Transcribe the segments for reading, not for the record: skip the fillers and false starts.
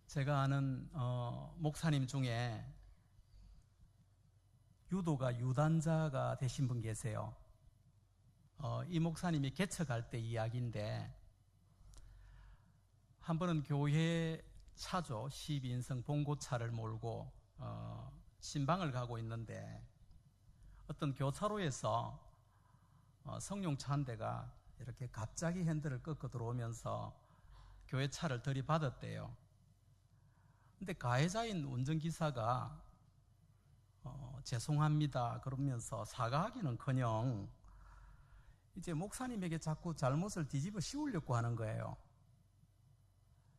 제가 아는 목사님 중에 유도가 유단자가 되신 분 계세요. 이 목사님이 개척할 때 이야기인데, 한 번은 교회 차죠. 12인승 봉고차를 몰고 신방을 가고 있는데, 어떤 교차로에서 성룡차 한 대가 이렇게 갑자기 핸들을 꺾어 들어오면서 교회 차를 들이받았대요. 근데 가해자인 운전기사가 죄송합니다 그러면서 사과하기는커녕 이제 목사님에게 자꾸 잘못을 뒤집어 씌우려고 하는 거예요.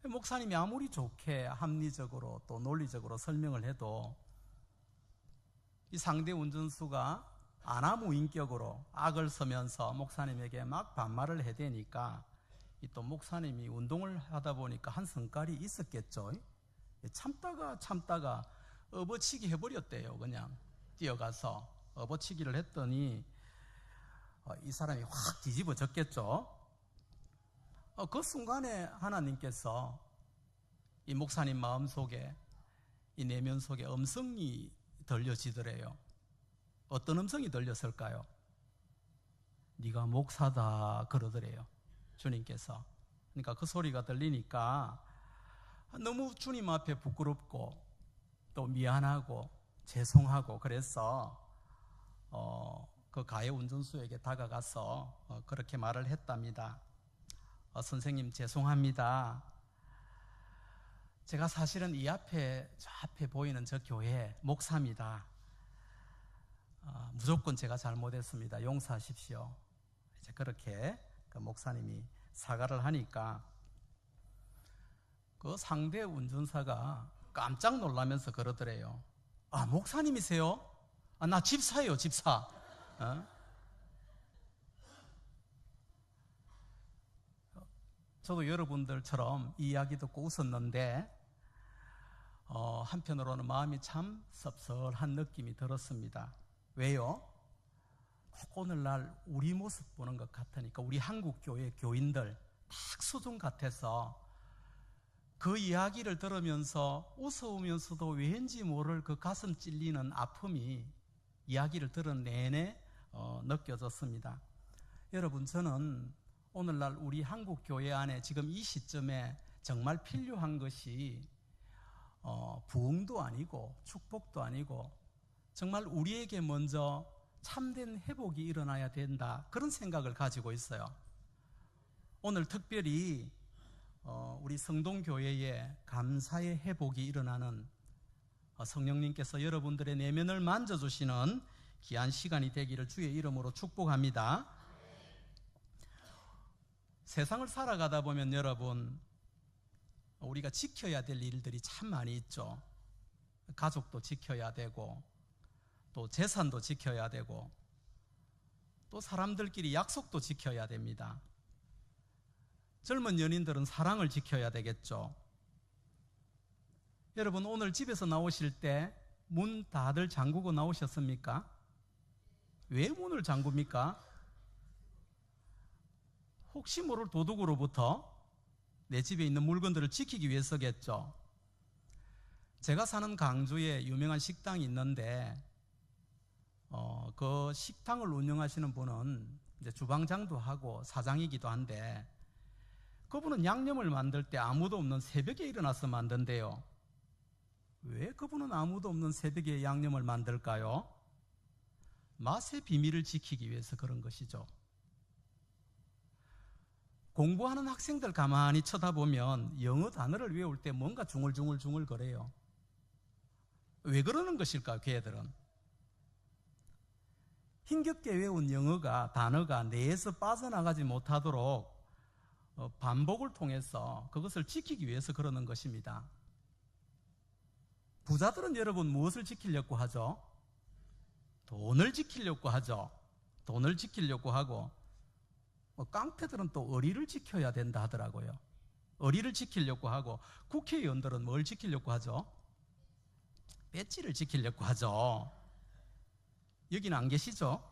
목사님이 아무리 좋게 합리적으로 또 논리적으로 설명을 해도 이 상대 운전수가 아나무인격으로 악을 써면서 목사님에게 막 반말을 해대니까 또 목사님이 운동을 하다 보니까 한 성깔이 있었겠죠. 참다가 업어치기 해버렸대요. 그냥 뛰어가서 업어치기를 했더니 이 사람이 확 뒤집어졌겠죠. 그 순간에 하나님께서 이 목사님 마음속에, 이 내면 속에 음성이 들려지더래요. 어떤 음성이 들렸을까요? 네가 목사다 그러더래요, 주님께서. 그러니까 그 소리가 들리니까 너무 주님 앞에 부끄럽고 또 미안하고 죄송하고 그래서 그 가해 운전수에게 다가가서 그렇게 말을 했답니다. 선생님 죄송합니다. 제가 사실은 이 앞에 저 앞에 보이는 저 교회 목사입니다. 무조건 제가 잘못했습니다. 용서하십시오. 이제 그렇게 그 목사님이 사과를 하니까 그 상대 운전사가 깜짝 놀라면서 그러더래요. 아, 목사님이세요? 나 집사예요, 집사. 저도 여러분들처럼 이 이야기 듣고 웃었는데 한편으로는 마음이 참 섭섭한 느낌이 들었습니다. 왜요? 꼭 오늘날 우리 모습 보는 것 같으니까 우리 한국교회 교인들 딱 수준 같아서 그 이야기를 들으면서 웃어오면서도 왠지 모를 그 가슴 찔리는 아픔이 이야기를 들은 내내 느껴졌습니다. 여러분, 저는 오늘날 우리 한국교회 안에 지금 이 시점에 정말 필요한 것이 부흥도 아니고 축복도 아니고 정말 우리에게 먼저 참된 회복이 일어나야 된다, 그런 생각을 가지고 있어요. 오늘 특별히 우리 성동교회에 감사의 회복이 일어나는, 성령님께서 여러분들의 내면을 만져주시는 귀한 시간이 되기를 주의 이름으로 축복합니다. 세상을 살아가다 보면 여러분, 우리가 지켜야 될 일들이 참 많이 있죠. 가족도 지켜야 되고 또 재산도 지켜야 되고 또 사람들끼리 약속도 지켜야 됩니다. 젊은 연인들은 사랑을 지켜야 되겠죠. 여러분, 오늘 집에서 나오실 때 문 다들 잠그고 나오셨습니까? 왜 문을 잠굽니까? 혹시 모를 도둑으로부터 내 집에 있는 물건들을 지키기 위해서겠죠. 제가 사는 강주에 유명한 식당이 있는데 그 식당을 운영하시는 분은 이제 주방장도 하고 사장이기도 한데, 그분은 양념을 만들 때 아무도 없는 새벽에 일어나서 만든대요. 왜 그분은 아무도 없는 새벽에 양념을 만들까요? 맛의 비밀을 지키기 위해서 그런 것이죠. 공부하는 학생들 가만히 쳐다보면 영어 단어를 외울 때 뭔가 중얼중얼 거려요. 왜 그러는 것일까요? 걔들은 힘겹게 외운 영어가, 단어가 뇌에서 빠져나가지 못하도록 반복을 통해서 그것을 지키기 위해서 그러는 것입니다. 부자들은 여러분 무엇을 지키려고 하죠? 돈을 지키려고 하죠. 돈을 지키려고 하고, 깡패들은 또 의리를 지켜야 된다 하더라고요. 의리를 지키려고 하고, 국회의원들은 뭘 지키려고 하죠? 배지를 지키려고 하죠. 여기는 안 계시죠?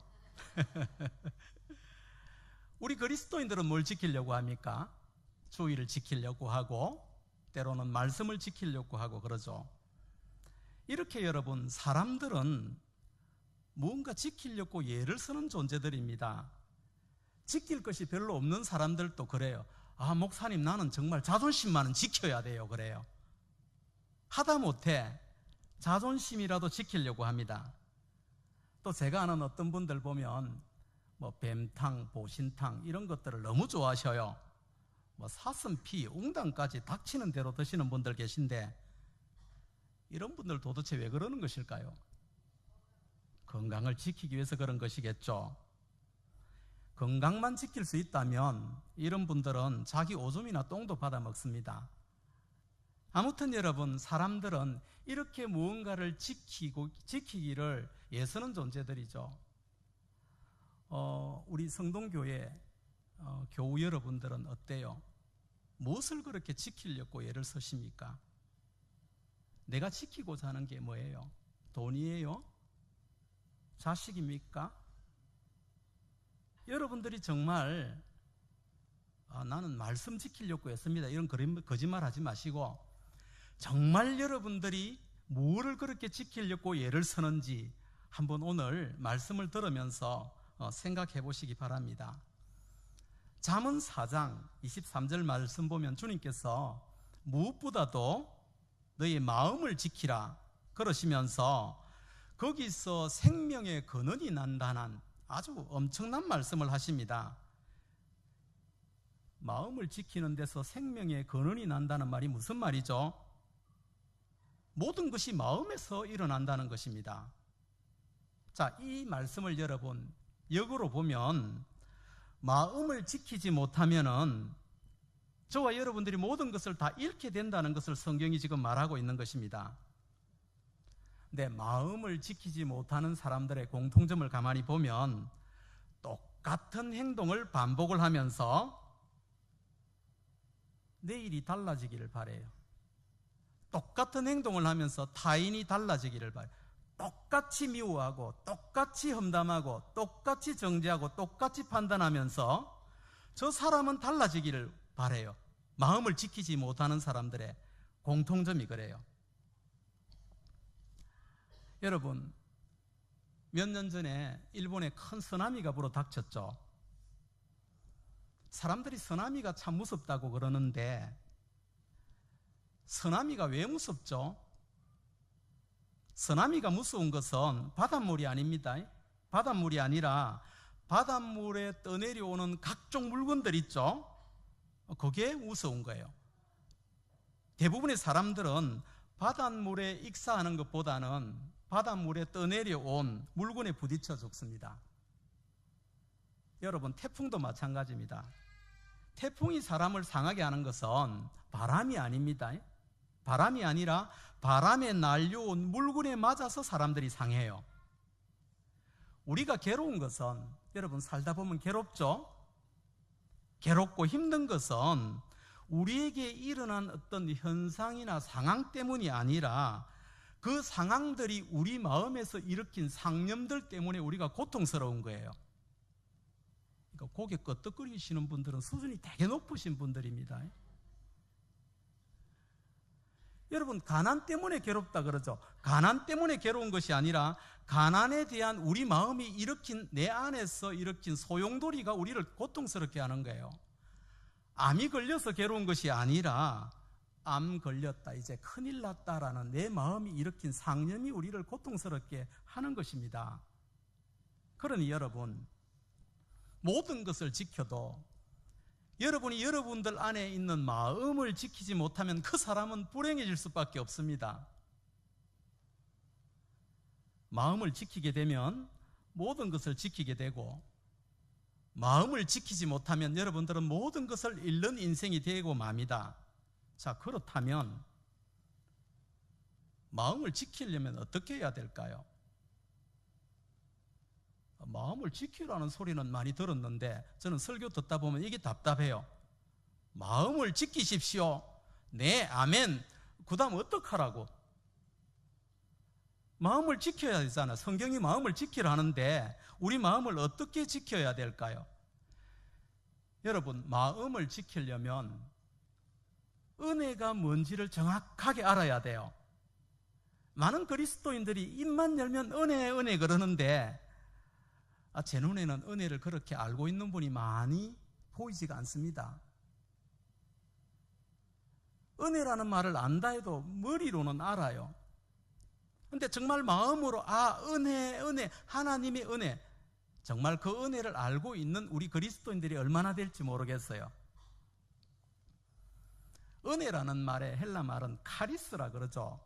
우리 그리스도인들은 뭘 지키려고 합니까? 주의를 지키려고 하고, 때로는 말씀을 지키려고 하고 그러죠. 이렇게 여러분, 사람들은 무언가 지키려고 예를 쓰는 존재들입니다. 지킬 것이 별로 없는 사람들도 그래요. 아, 목사님, 나는 정말 자존심만은 지켜야 돼요. 그래요. 하다못해 자존심이라도 지키려고 합니다. 또 제가 아는 어떤 분들 보면 뭐 뱀탕, 보신탕 이런 것들을 너무 좋아하셔요. 뭐 사슴 피, 웅당까지 닥치는 대로 드시는 분들 계신데, 이런 분들 도대체 왜 그러는 것일까요? 건강을 지키기 위해서 그런 것이겠죠. 건강만 지킬 수 있다면 이런 분들은 자기 오줌이나 똥도 받아 먹습니다. 아무튼 여러분, 사람들은 이렇게 무언가를 지키기를 애쓰는 존재들이죠. 우리 성동교회 교우 여러분들은 어때요? 무엇을 그렇게 지키려고 애를 쓰십니까? 내가 지키고자 하는 게 뭐예요? 돈이에요? 자식입니까? 여러분들이 정말 나는 말씀 지키려고 했습니다, 이런 거짓말 하지 마시고, 정말 여러분들이 뭐를 그렇게 지키려고 애를 쓰는지 한번 오늘 말씀을 들으면서 생각해 보시기 바랍니다. 잠언 4장 23절 말씀 보면 주님께서 무엇보다도 너의 마음을 지키라 그러시면서 거기서 생명의 근원이 난다는 아주 엄청난 말씀을 하십니다. 마음을 지키는 데서 생명의 근원이 난다는 말이 무슨 말이죠? 모든 것이 마음에서 일어난다는 것입니다. 자, 이 말씀을 여러분 역으로 보면 마음을 지키지 못하면은 저와 여러분들이 모든 것을 다 잃게 된다는 것을 성경이 지금 말하고 있는 것입니다. 근데 마음을 지키지 못하는 사람들의 공통점을 가만히 보면 똑같은 행동을 반복을 하면서 내일이 달라지기를 바래요. 똑같은 행동을 하면서 타인이 달라지기를 바래요. 똑같이 미워하고 똑같이 험담하고 똑같이 정죄하고 똑같이 판단하면서 저 사람은 달라지기를 바래요. 마음을 지키지 못하는 사람들의 공통점이 그래요. 여러분, 몇 년 전에 일본에 큰 쓰나미가 불어닥쳤죠. 사람들이 쓰나미가 참 무섭다고 그러는데, 쓰나미가 왜 무섭죠? 쓰나미가 무서운 것은 바닷물이 아닙니다. 바닷물이 아니라 바닷물에 떠내려오는 각종 물건들 있죠? 그게 무서운 거예요. 대부분의 사람들은 바닷물에 익사하는 것보다는 바닷물에 떠내려온 물건에 부딪혀 죽습니다. 여러분, 태풍도 마찬가지입니다. 태풍이 사람을 상하게 하는 것은 바람이 아닙니다. 바람이 아니라 바람에 날려온 물건에 맞아서 사람들이 상해요. 우리가 괴로운 것은, 여러분 살다 보면 괴롭죠? 괴롭고 힘든 것은 우리에게 일어난 어떤 현상이나 상황 때문이 아니라 그 상황들이 우리 마음에서 일으킨 상념들 때문에 우리가 고통스러운 거예요. 그러니까 고개 끄덕거리시는 분들은 수준이 되게 높으신 분들입니다. 여러분, 가난 때문에 괴롭다 그러죠. 가난 때문에 괴로운 것이 아니라 가난에 대한 우리 마음이 일으킨, 내 안에서 일으킨 소용돌이가 우리를 고통스럽게 하는 거예요. 암이 걸려서 괴로운 것이 아니라 암 걸렸다, 이제 큰일 났다라는 내 마음이 일으킨 상념이 우리를 고통스럽게 하는 것입니다. 그러니 여러분, 모든 것을 지켜도 여러분이 여러분들 안에 있는 마음을 지키지 못하면 그 사람은 불행해질 수밖에 없습니다. 마음을 지키게 되면 모든 것을 지키게 되고, 마음을 지키지 못하면 여러분들은 모든 것을 잃는 인생이 되고 맙니다. 자, 그렇다면 마음을 지키려면 어떻게 해야 될까요? 마음을 지키라는 소리는 많이 들었는데 저는 설교 듣다 보면 이게 답답해요. 마음을 지키십시오. 네, 아멘. 그 다음 어떡하라고? 마음을 지켜야 되잖아. 성경이 마음을 지키라 하는데 우리 마음을 어떻게 지켜야 될까요? 여러분, 마음을 지키려면 은혜가 뭔지를 정확하게 알아야 돼요. 많은 그리스도인들이 입만 열면 은혜, 은혜 그러는데 제 눈에는 은혜를 그렇게 알고 있는 분이 많이 보이지가 않습니다. 은혜라는 말을 안다 해도 머리로는 알아요. 근데 정말 마음으로 은혜, 은혜, 하나님의 은혜, 정말 그 은혜를 알고 있는 우리 그리스도인들이 얼마나 될지 모르겠어요. 은혜라는 말의 헬라 말은 카리스라 그러죠.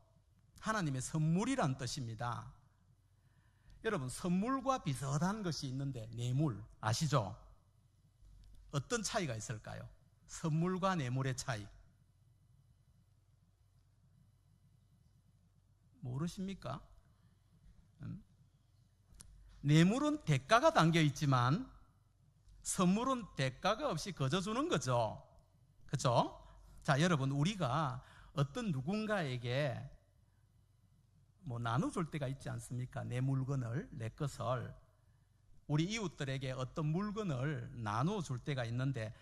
하나님의 선물이란 뜻입니다. 여러분, 선물과 비슷한 것이 있는데 뇌물 아시죠? 어떤 차이가 있을까요? 선물과 뇌물의 차이 모르십니까? 뇌물은 대가가 담겨 있지만 선물은 대가가 없이 거저 주는 거죠. 그렇죠? 자, 여러분, 우리가 어떤 누군가에게 나눠줄 때가 있지 않습니까? 내 물건을, 내 것을 우리 이웃들에게 어떤 물건을 나눠줄 때가 있는데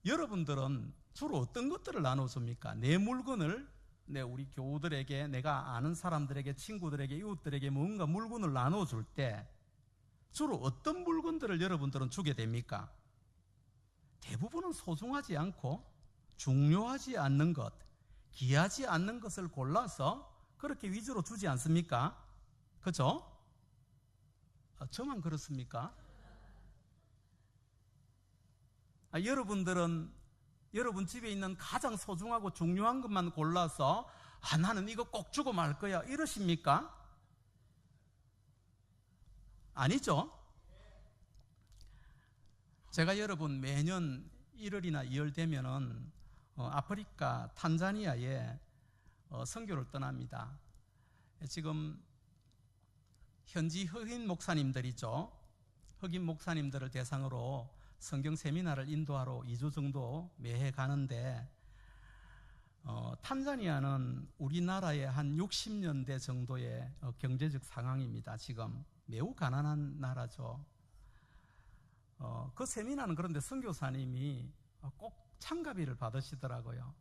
여러분들은 주로 어떤 것들을 나눠줍니까? 내 물건을 우리 교우들에게, 내가 아는 사람들에게, 친구들에게, 이웃들에게 뭔가 물건을 나눠줄 때 주로 어떤 물건들을 여러분들은 주게 됩니까? 대부분은 소중하지 않고 중요하지 않는 것, 귀하지 않는 것을 골라서 그렇게 위주로 주지 않습니까? 그렇죠? 저만 그렇습니까? 여러분들은 여러분 집에 있는 가장 소중하고 중요한 것만 골라서 나는 이거 꼭 주고 말 거야 이러십니까? 아니죠? 제가 여러분 매년 1월이나 2월 되면은 아프리카 탄자니아에 선교를 떠납니다. 지금 현지 흑인 목사님들이죠. 흑인 목사님들을 대상으로 성경 세미나를 인도하러 2주 정도 매해 가는데 탄자니아는 우리나라의 한 60년대 정도의 경제적 상황입니다. 지금 매우 가난한 나라죠. 그 세미나는 그런데 선교사님이 꼭 참가비를 받으시더라고요.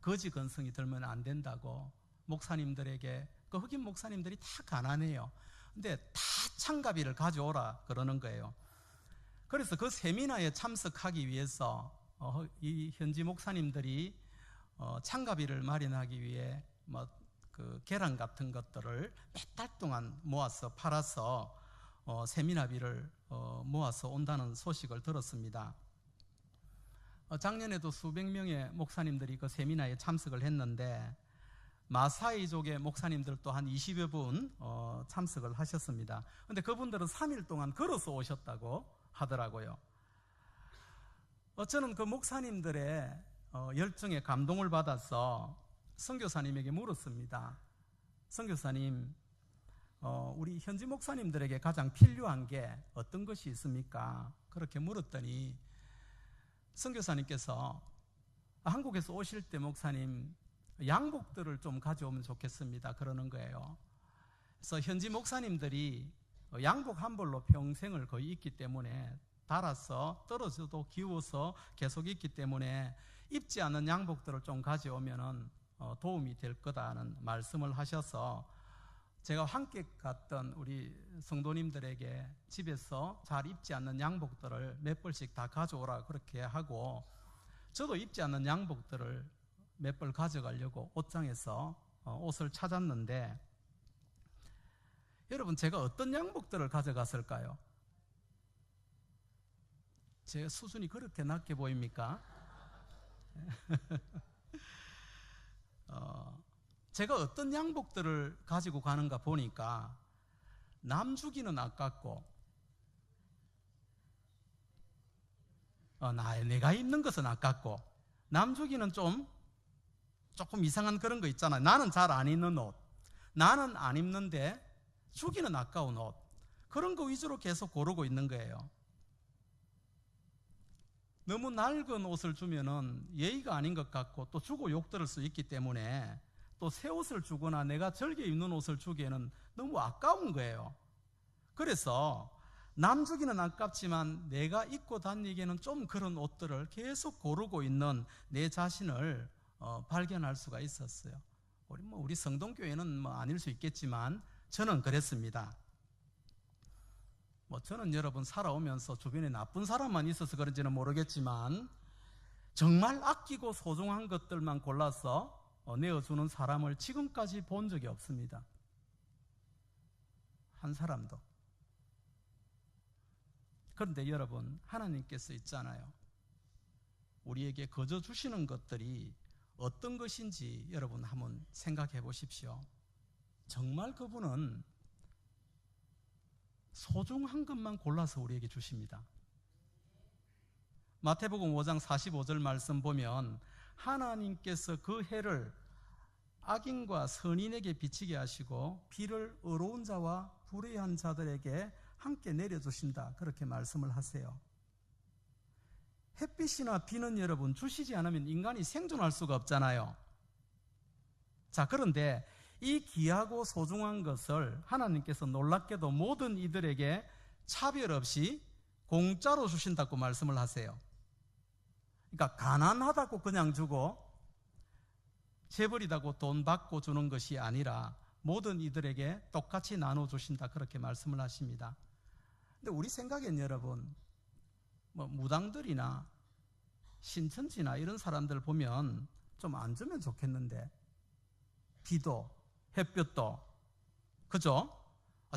거지 건성이 들면 안 된다고 목사님들에게, 그 흑인 목사님들이 다 가난해요. 근데 다 참가비를 가져오라 그러는 거예요. 그래서 그 세미나에 참석하기 위해서 이 현지 목사님들이 참가비를 마련하기 위해 그 계란 같은 것들을 몇 달 동안 모아서 팔아서 세미나비를 모아서 온다는 소식을 들었습니다. 작년에도 수백 명의 목사님들이 그 세미나에 참석을 했는데 마사이족의 목사님들도 한 20여 분 참석을 하셨습니다. 그런데 그분들은 3일 동안 걸어서 오셨다고 하더라고요. 저는 그 목사님들의 열정에 감동을 받아서 선교사님에게 물었습니다. 선교사님, 우리 현지 목사님들에게 가장 필요한 게 어떤 것이 있습니까? 그렇게 물었더니 선교사님께서 한국에서 오실 때 목사님 양복들을 좀 가져오면 좋겠습니다 그러는 거예요. 그래서 현지 목사님들이 양복 한 벌로 평생을 거의 입기 때문에 달아서 떨어져도 기워서 계속 입기 때문에 입지 않는 양복들을 좀 가져오면 도움이 될 거다는 말씀을 하셔서 제가 함께 갔던 우리 성도님들에게 집에서 잘 입지 않는 양복들을 몇 벌씩 다 가져오라 그렇게 하고, 저도 입지 않는 양복들을 몇 벌 가져가려고 옷장에서 옷을 찾았는데, 여러분 제가 어떤 양복들을 가져갔을까요? 제 수준이 그렇게 낮게 보입니까? 제가 어떤 양복들을 가지고 가는가 보니까 남 주기는 아깝고 내가 입는 것은 아깝고 남 주기는 조금 이상한 그런 거 있잖아요. 나는 잘 안 입는 옷, 나는 안 입는데 주기는 아까운 옷, 그런 거 위주로 계속 고르고 있는 거예요. 너무 낡은 옷을 주면은 예의가 아닌 것 같고 또 주고 욕 들을 수 있기 때문에 또 새 옷을 주거나 내가 즐겨 입는 옷을 주기에는 너무 아까운 거예요. 그래서 남주기는 아깝지만 내가 입고 다니기에는 좀 그런 옷들을 계속 고르고 있는 내 자신을 발견할 수가 있었어요. 우리 성동교회는 아닐 수 있겠지만 저는 그랬습니다. 저는 여러분 살아오면서 주변에 나쁜 사람만 있어서 그런지는 모르겠지만 정말 아끼고 소중한 것들만 골라서 내어주는 사람을 지금까지 본 적이 없습니다. 한 사람도. 그런데 여러분, 하나님께서 있잖아요. 우리에게 거저 주시는 것들이 어떤 것인지 여러분 한번 생각해 보십시오. 정말 그분은 소중한 것만 골라서 우리에게 주십니다. 마태복음 5장 45절 말씀 보면 하나님께서 그 해를 악인과 선인에게 비치게 하시고 비를 의로운 자와 불의한 자들에게 함께 내려주신다, 그렇게 말씀을 하세요. 햇빛이나 비는 여러분 주시지 않으면 인간이 생존할 수가 없잖아요. 자, 그런데 이 귀하고 소중한 것을 하나님께서 놀랍게도 모든 이들에게 차별 없이 공짜로 주신다고 말씀을 하세요. 그러니까 가난하다고 그냥 주고 재벌이다고 돈 받고 주는 것이 아니라 모든 이들에게 똑같이 나눠주신다, 그렇게 말씀을 하십니다. 근데 우리 생각엔 여러분, 무당들이나 신천지나 이런 사람들 보면 좀 안 주면 좋겠는데, 비도 햇볕도, 그죠?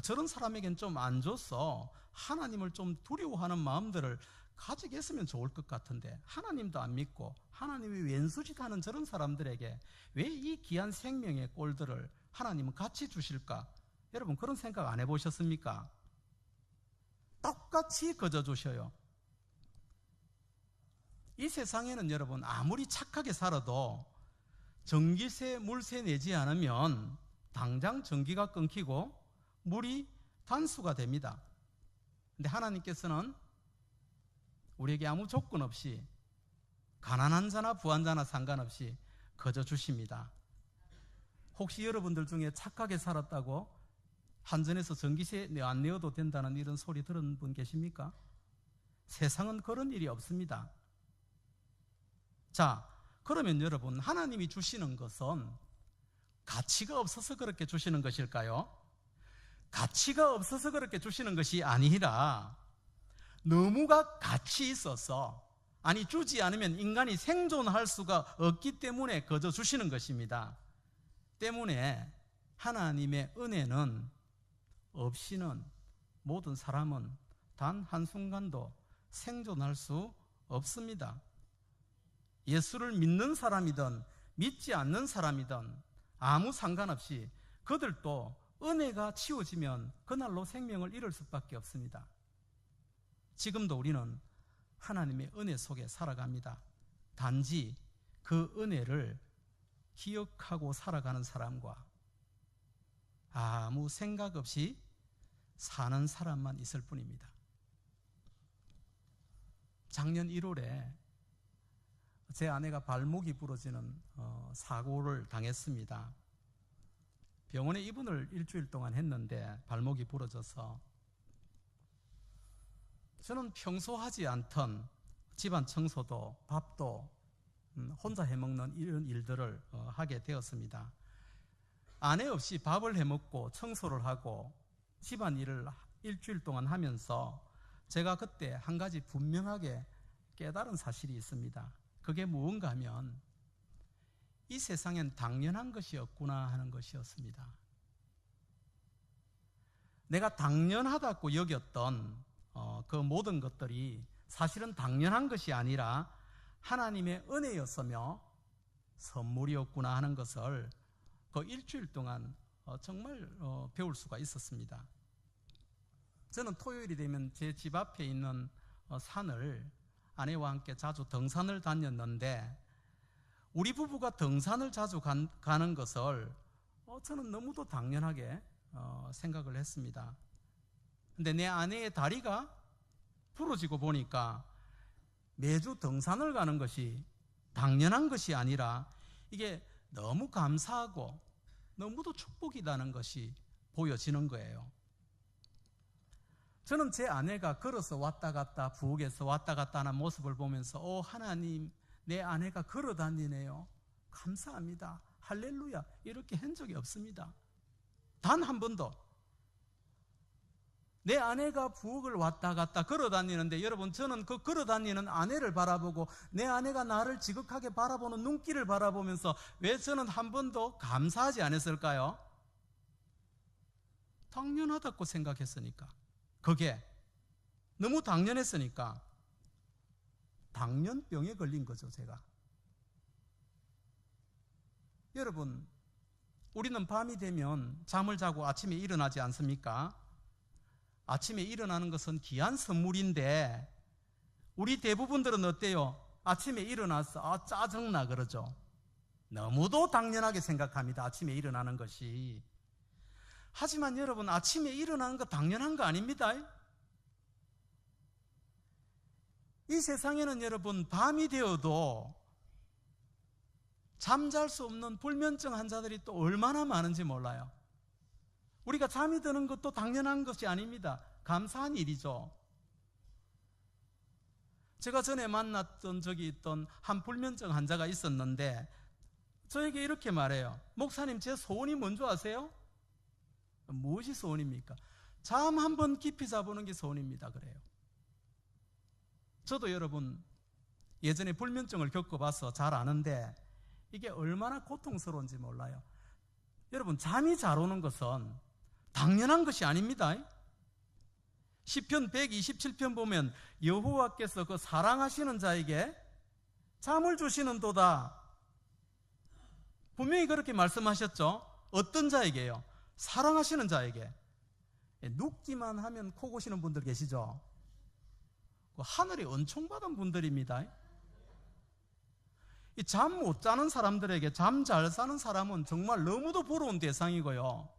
저런 사람에겐 좀 안 줘서 하나님을 좀 두려워하는 마음들을 가지게 했으면 좋을 것 같은데, 하나님도 안 믿고 하나님이 왼수짓 하는 저런 사람들에게 왜 이 귀한 생명의 꼴들을 하나님은 같이 주실까? 여러분 그런 생각 안 해보셨습니까? 똑같이 거저 주셔요. 이 세상에는 여러분 아무리 착하게 살아도 전기세, 물세 내지 않으면 당장 전기가 끊기고 물이 단수가 됩니다. 근데 하나님께서는 우리에게 아무 조건 없이 가난한 자나 부한 자나 상관없이 거저 주십니다. 혹시 여러분들 중에 착하게 살았다고 한전에서 전기세 안 내어도 된다는 이런 소리 들은 분 계십니까? 세상은 그런 일이 없습니다. 자, 그러면 여러분, 하나님이 주시는 것은 가치가 없어서 그렇게 주시는 것일까요? 가치가 없어서 그렇게 주시는 것이 아니라 너무가 가치 있어서, 아니 주지 않으면 인간이 생존할 수가 없기 때문에 거저 주시는 것입니다. 때문에 하나님의 은혜는 없이는 모든 사람은 단 한순간도 생존할 수 없습니다. 예수를 믿는 사람이든 믿지 않는 사람이든 아무 상관없이 그들도 은혜가 치워지면 그날로 생명을 잃을 수밖에 없습니다. 지금도 우리는 하나님의 은혜 속에 살아갑니다. 단지 그 은혜를 기억하고 살아가는 사람과 아무 생각 없이 사는 사람만 있을 뿐입니다. 작년 1월에 제 아내가 발목이 부러지는 사고를 당했습니다. 병원에 입원을 일주일 동안 했는데 발목이 부러져서 저는 평소 하지 않던 집안 청소도 밥도 혼자 해먹는 이런 일들을 하게 되었습니다. 아내 없이 밥을 해먹고 청소를 하고 집안 일을 일주일 동안 하면서 제가 그때 한 가지 분명하게 깨달은 사실이 있습니다. 그게 무언가 하면 이 세상엔 당연한 것이 없구나 하는 것이었습니다. 내가 당연하다고 여겼던 그 모든 것들이 사실은 당연한 것이 아니라 하나님의 은혜였으며 선물이었구나 하는 것을 그 일주일 동안 정말 배울 수가 있었습니다. 저는 토요일이 되면 제 집 앞에 있는 산을 아내와 함께 자주 등산을 다녔는데, 우리 부부가 등산을 자주 가는 것을 저는 너무도 당연하게 생각을 했습니다. 근데 내 아내의 다리가 부러지고 보니까 매주 등산을 가는 것이 당연한 것이 아니라 이게 너무 감사하고 너무도 축복이라는 것이 보여지는 거예요. 저는 제 아내가 걸어서 왔다 갔다 부엌에서 왔다 갔다 하는 모습을 보면서 하나님, 내 아내가 걸어 다니네요. 감사합니다. 할렐루야. 이렇게 한 적이 없습니다. 단 한 번도. 내 아내가 부엌을 왔다 갔다 걸어 다니는데, 여러분, 저는 그 걸어 다니는 아내를 바라보고 내 아내가 나를 지극하게 바라보는 눈길을 바라보면서 왜 저는 한 번도 감사하지 않았을까요? 당연하다고 생각했으니까. 그게 너무 당연했으니까 당연병에 걸린 거죠, 제가. 여러분, 우리는 밤이 되면 잠을 자고 아침에 일어나지 않습니까? 아침에 일어나는 것은 귀한 선물인데 우리 대부분들은 어때요? 아침에 일어나서 짜증나 그러죠. 너무도 당연하게 생각합니다, 아침에 일어나는 것이. 하지만 여러분, 아침에 일어나는 거 당연한 거 아닙니다. 이 세상에는 여러분, 밤이 되어도 잠잘 수 없는 불면증 환자들이 또 얼마나 많은지 몰라요. 우리가 잠이 드는 것도 당연한 것이 아닙니다. 감사한 일이죠. 제가 전에 만났던 적이 있던 한 불면증 환자가 있었는데 저에게 이렇게 말해요. 목사님, 제 소원이 뭔지 아세요? 무엇이 소원입니까? 잠 한 번 깊이 자보는 게 소원입니다. 그래요. 저도 여러분, 예전에 불면증을 겪어봐서 잘 아는데 이게 얼마나 고통스러운지 몰라요. 여러분, 잠이 잘 오는 것은 당연한 것이 아닙니다. 시편 127편 보면 여호와께서 그 사랑하시는 자에게 잠을 주시는도다. 분명히 그렇게 말씀하셨죠. 어떤 자에게요? 사랑하시는 자에게. 눕기만 하면 코 고시는 분들 계시죠? 하늘에 은총받은 분들입니다. 잠 못 자는 사람들에게 잠 잘 자는 사람은 정말 너무도 부러운 대상이고요.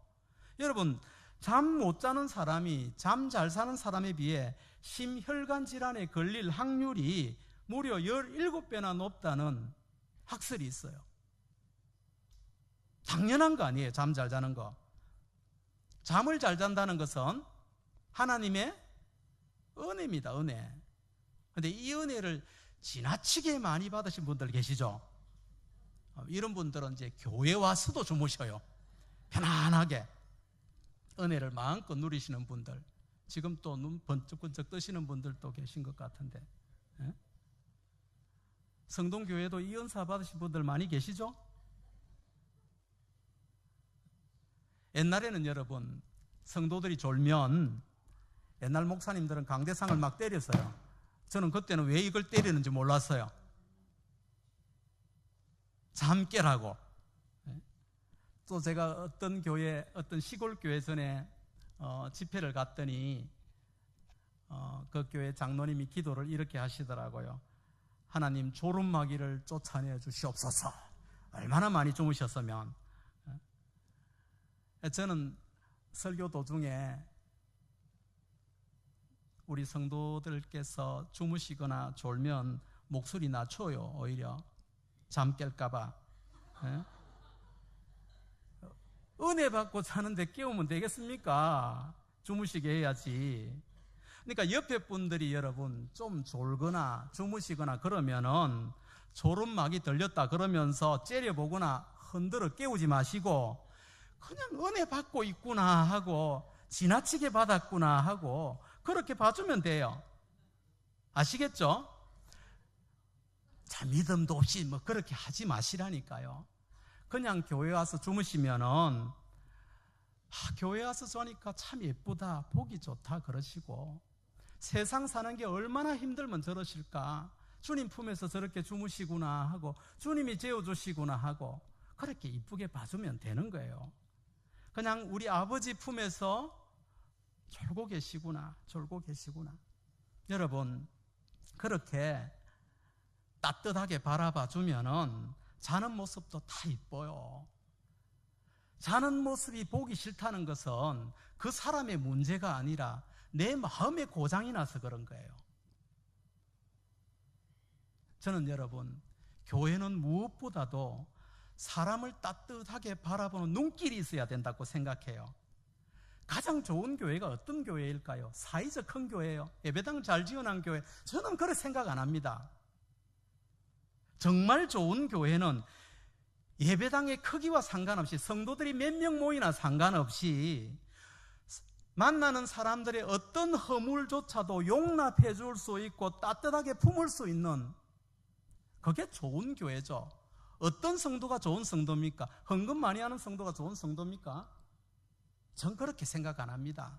여러분, 잠 못 자는 사람이 잠 잘 자는 사람에 비해 심혈관 질환에 걸릴 확률이 무려 17배나 높다는 학설이 있어요. 당연한 거 아니에요, 잠 잘 자는 거. 잠을 잘 잔다는 것은 하나님의 은혜입니다, 은혜. 그런데 이 은혜를 지나치게 많이 받으신 분들 계시죠? 이런 분들은 이제 교회 와서도 주무셔요. 편안하게 은혜를 마음껏 누리시는 분들, 지금 또 눈 번쩍번쩍 뜨시는 분들도 계신 것 같은데, 성동교회도 이 은사 받으신 분들 많이 계시죠? 옛날에는 여러분, 성도들이 졸면 옛날 목사님들은 강대상을 막 때렸어요. 저는 그때는 왜 이걸 때리는지 몰랐어요. 잠 깨라고. 또 제가 어떤 교회, 어떤 시골 교회 전에 집회를 갔더니 그 교회 장로님이 기도를 이렇게 하시더라고요. 하나님, 졸음마귀를 쫓아내 주시옵소서. 얼마나 많이 주무셨으면. 저는 설교 도중에 우리 성도들께서 주무시거나 졸면 목소리 낮춰요. 오히려 잠 깰까봐. 은혜 받고 자는데 깨우면 되겠습니까? 주무시게 해야지. 그러니까 옆에 분들이 여러분 좀 졸거나 주무시거나 그러면은 졸음막이 들렸다 그러면서 째려보거나 흔들어 깨우지 마시고 그냥 은혜 받고 있구나 하고 지나치게 받았구나 하고 그렇게 봐주면 돼요. 아시겠죠? 자, 믿음도 없이 뭐 그렇게 하지 마시라니까요. 그냥 교회 와서 주무시면은 교회 와서 자니까 참 예쁘다, 보기 좋다 그러시고, 세상 사는 게 얼마나 힘들면 저러실까, 주님 품에서 저렇게 주무시구나 하고 주님이 재워주시구나 하고 그렇게 이쁘게 봐주면 되는 거예요. 그냥 우리 아버지 품에서 졸고 계시구나, 졸고 계시구나. 여러분, 그렇게 따뜻하게 바라봐 주면은 자는 모습도 다 이뻐요. 자는 모습이 보기 싫다는 것은 그 사람의 문제가 아니라 내 마음에 고장이 나서 그런 거예요. 저는 여러분, 교회는 무엇보다도 사람을 따뜻하게 바라보는 눈길이 있어야 된다고 생각해요. 가장 좋은 교회가 어떤 교회일까요? 사이즈 큰 교회예요? 예배당 잘 지어놓은 교회? 저는 그렇게 생각 안 합니다. 정말 좋은 교회는 예배당의 크기와 상관없이, 성도들이 몇 명 모이나 상관없이 만나는 사람들의 어떤 허물조차도 용납해 줄 수 있고 따뜻하게 품을 수 있는, 그게 좋은 교회죠. 어떤 성도가 좋은 성도입니까? 헌금 많이 하는 성도가 좋은 성도입니까? 전 그렇게 생각 안 합니다.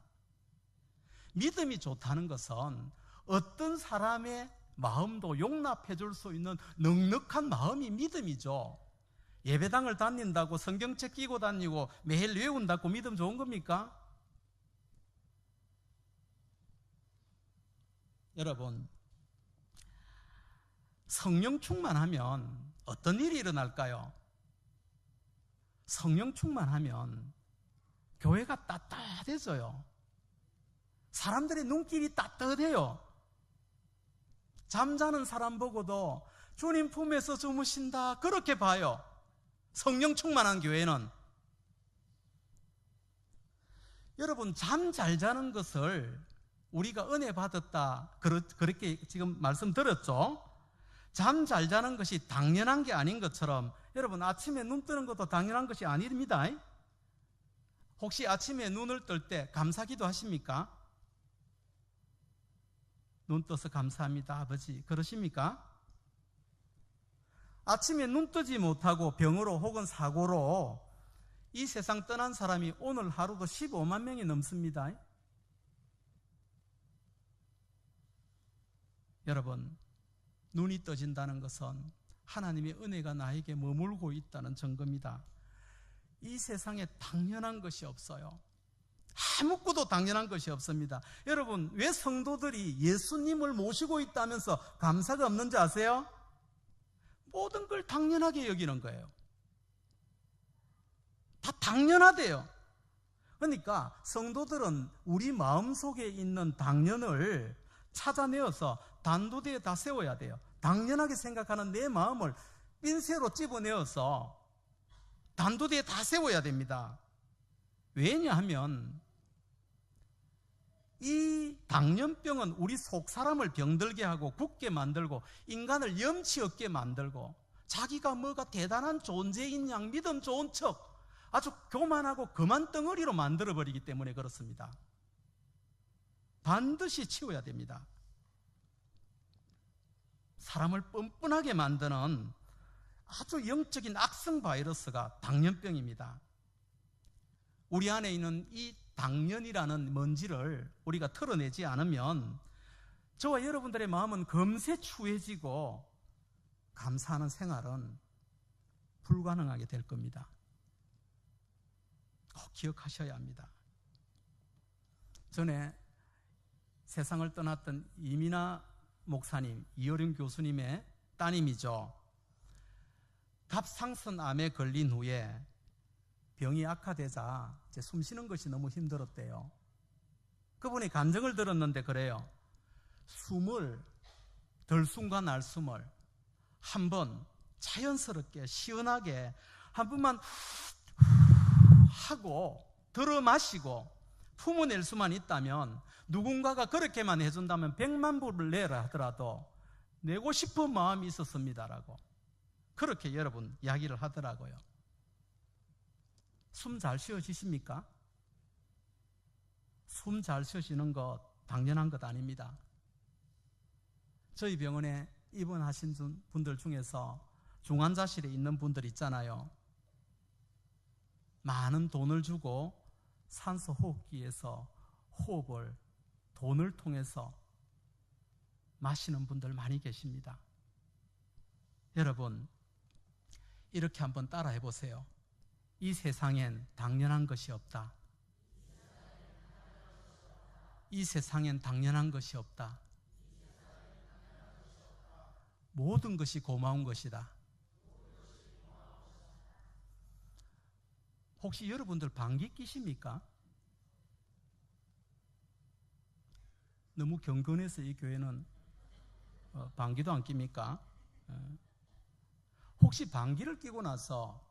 믿음이 좋다는 것은 어떤 사람의 마음도 용납해 줄 수 있는 넉넉한 마음이 믿음이죠. 예배당을 다닌다고 성경책 끼고 다니고 매일 외운다고 믿음 좋은 겁니까? 여러분, 성령 충만하면 어떤 일이 일어날까요? 성령 충만하면 교회가 따뜻해져요. 사람들의 눈길이 따뜻해요. 잠자는 사람 보고도 주님 품에서 주무신다, 그렇게 봐요. 성령 충만한 교회는. 여러분, 잠 잘 자는 것을 우리가 은혜 받았다, 그렇게 지금 말씀드렸죠. 잠 잘 자는 것이 당연한 게 아닌 것처럼, 여러분, 아침에 눈 뜨는 것도 당연한 것이 아닙니다. 혹시 아침에 눈을 뜰 때 감사기도 하십니까? 눈 떠서 감사합니다, 아버지, 그러십니까? 아침에 눈 뜨지 못하고 병으로 혹은 사고로 이 세상 떠난 사람이 오늘 하루도 15만 명이 넘습니다. 여러분, 눈이 떠진다는 것은 하나님의 은혜가 나에게 머물고 있다는 증거입니다. 이 세상에 당연한 것이 없어요. 아무것도 당연한 것이 없습니다. 여러분, 왜 성도들이 예수님을 모시고 있다면서 감사가 없는지 아세요? 모든 걸 당연하게 여기는 거예요. 다 당연하대요. 그러니까 성도들은 우리 마음속에 있는 당연을 찾아내어서 단도대에 다 세워야 돼요. 당연하게 생각하는 내 마음을 핀셋으로 집어내어서 단도대에 다 세워야 됩니다. 왜냐하면 이 당연병은 우리 속 사람을 병들게 하고 굳게 만들고 인간을 염치 없게 만들고 자기가 뭐가 대단한 존재인 양 믿음 좋은 척 아주 교만하고 거만 덩어리로 만들어버리기 때문에 그렇습니다. 반드시 치워야 됩니다. 사람을 뻔뻔하게 만드는 아주 영적인 악성 바이러스가 당연병입니다. 우리 안에 있는 이 당연이라는 먼지를 우리가 털어내지 않으면 저와 여러분들의 마음은 금세 추해지고 감사하는 생활은 불가능하게 될 겁니다. 꼭 기억하셔야 합니다. 전에 세상을 떠났던 이민아 목사님, 이효령 교수님의 따님이죠. 갑상선암에 걸린 후에 병이 악화되자 숨쉬는 것이 너무 힘들었대요. 그분이 간증을 들었는데 그래요. 숨을, 들숨과 날숨을 한번 자연스럽게 시원하게 한 번만 하고 들어 마시고 품어낼 수만 있다면, 누군가가 그렇게만 해준다면 100만 불을 내라 하더라도 내고 싶은 마음이 있었습니다라고 그렇게 여러분 이야기를 하더라고요. 숨 잘 쉬어지십니까? 숨 잘 쉬어지는 것 당연한 것 아닙니다. 저희 병원에 입원하신 분들 중에서 중환자실에 있는 분들 있잖아요. 많은 돈을 주고 산소 호흡기에서 호흡을 돈을 통해서 마시는 분들 많이 계십니다. 여러분, 이렇게 한번 따라해 보세요. 이 세상엔 당연한 것이 없다. 이 세상엔 당연한 것이 없다. 모든 것이 고마운 것이다. 혹시 여러분들 방귀 끼십니까? 너무 경건해서 이 교회는 방귀도 안 낍니까? 혹시 방귀를 끼고 나서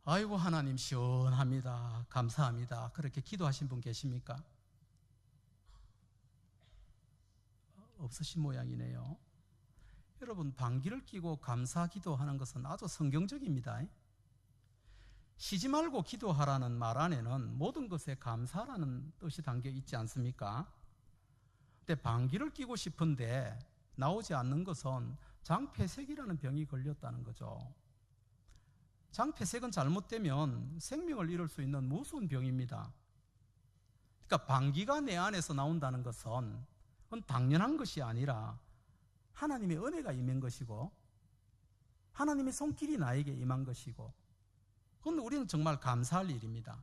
아이고 하나님 시원합니다. 감사합니다. 그렇게 기도하신 분 계십니까? 없으신 모양이네요. 여러분, 방귀를 뀌고 감사 기도하는 것은 아주 성경적입니다. 쉬지 말고 기도하라는 말 안에는 모든 것에 감사라는 뜻이 담겨 있지 않습니까? 근데 방귀를 뀌고 싶은데 나오지 않는 것은 장폐색이라는 병이 걸렸다는 거죠. 장폐색은 잘못되면 생명을 잃을 수 있는 무서운 병입니다. 그러니까 방귀가 내 안에서 나온다는 것은 그건 당연한 것이 아니라 하나님의 은혜가 임한 것이고 하나님의 손길이 나에게 임한 것이고 그건 우리는 정말 감사할 일입니다.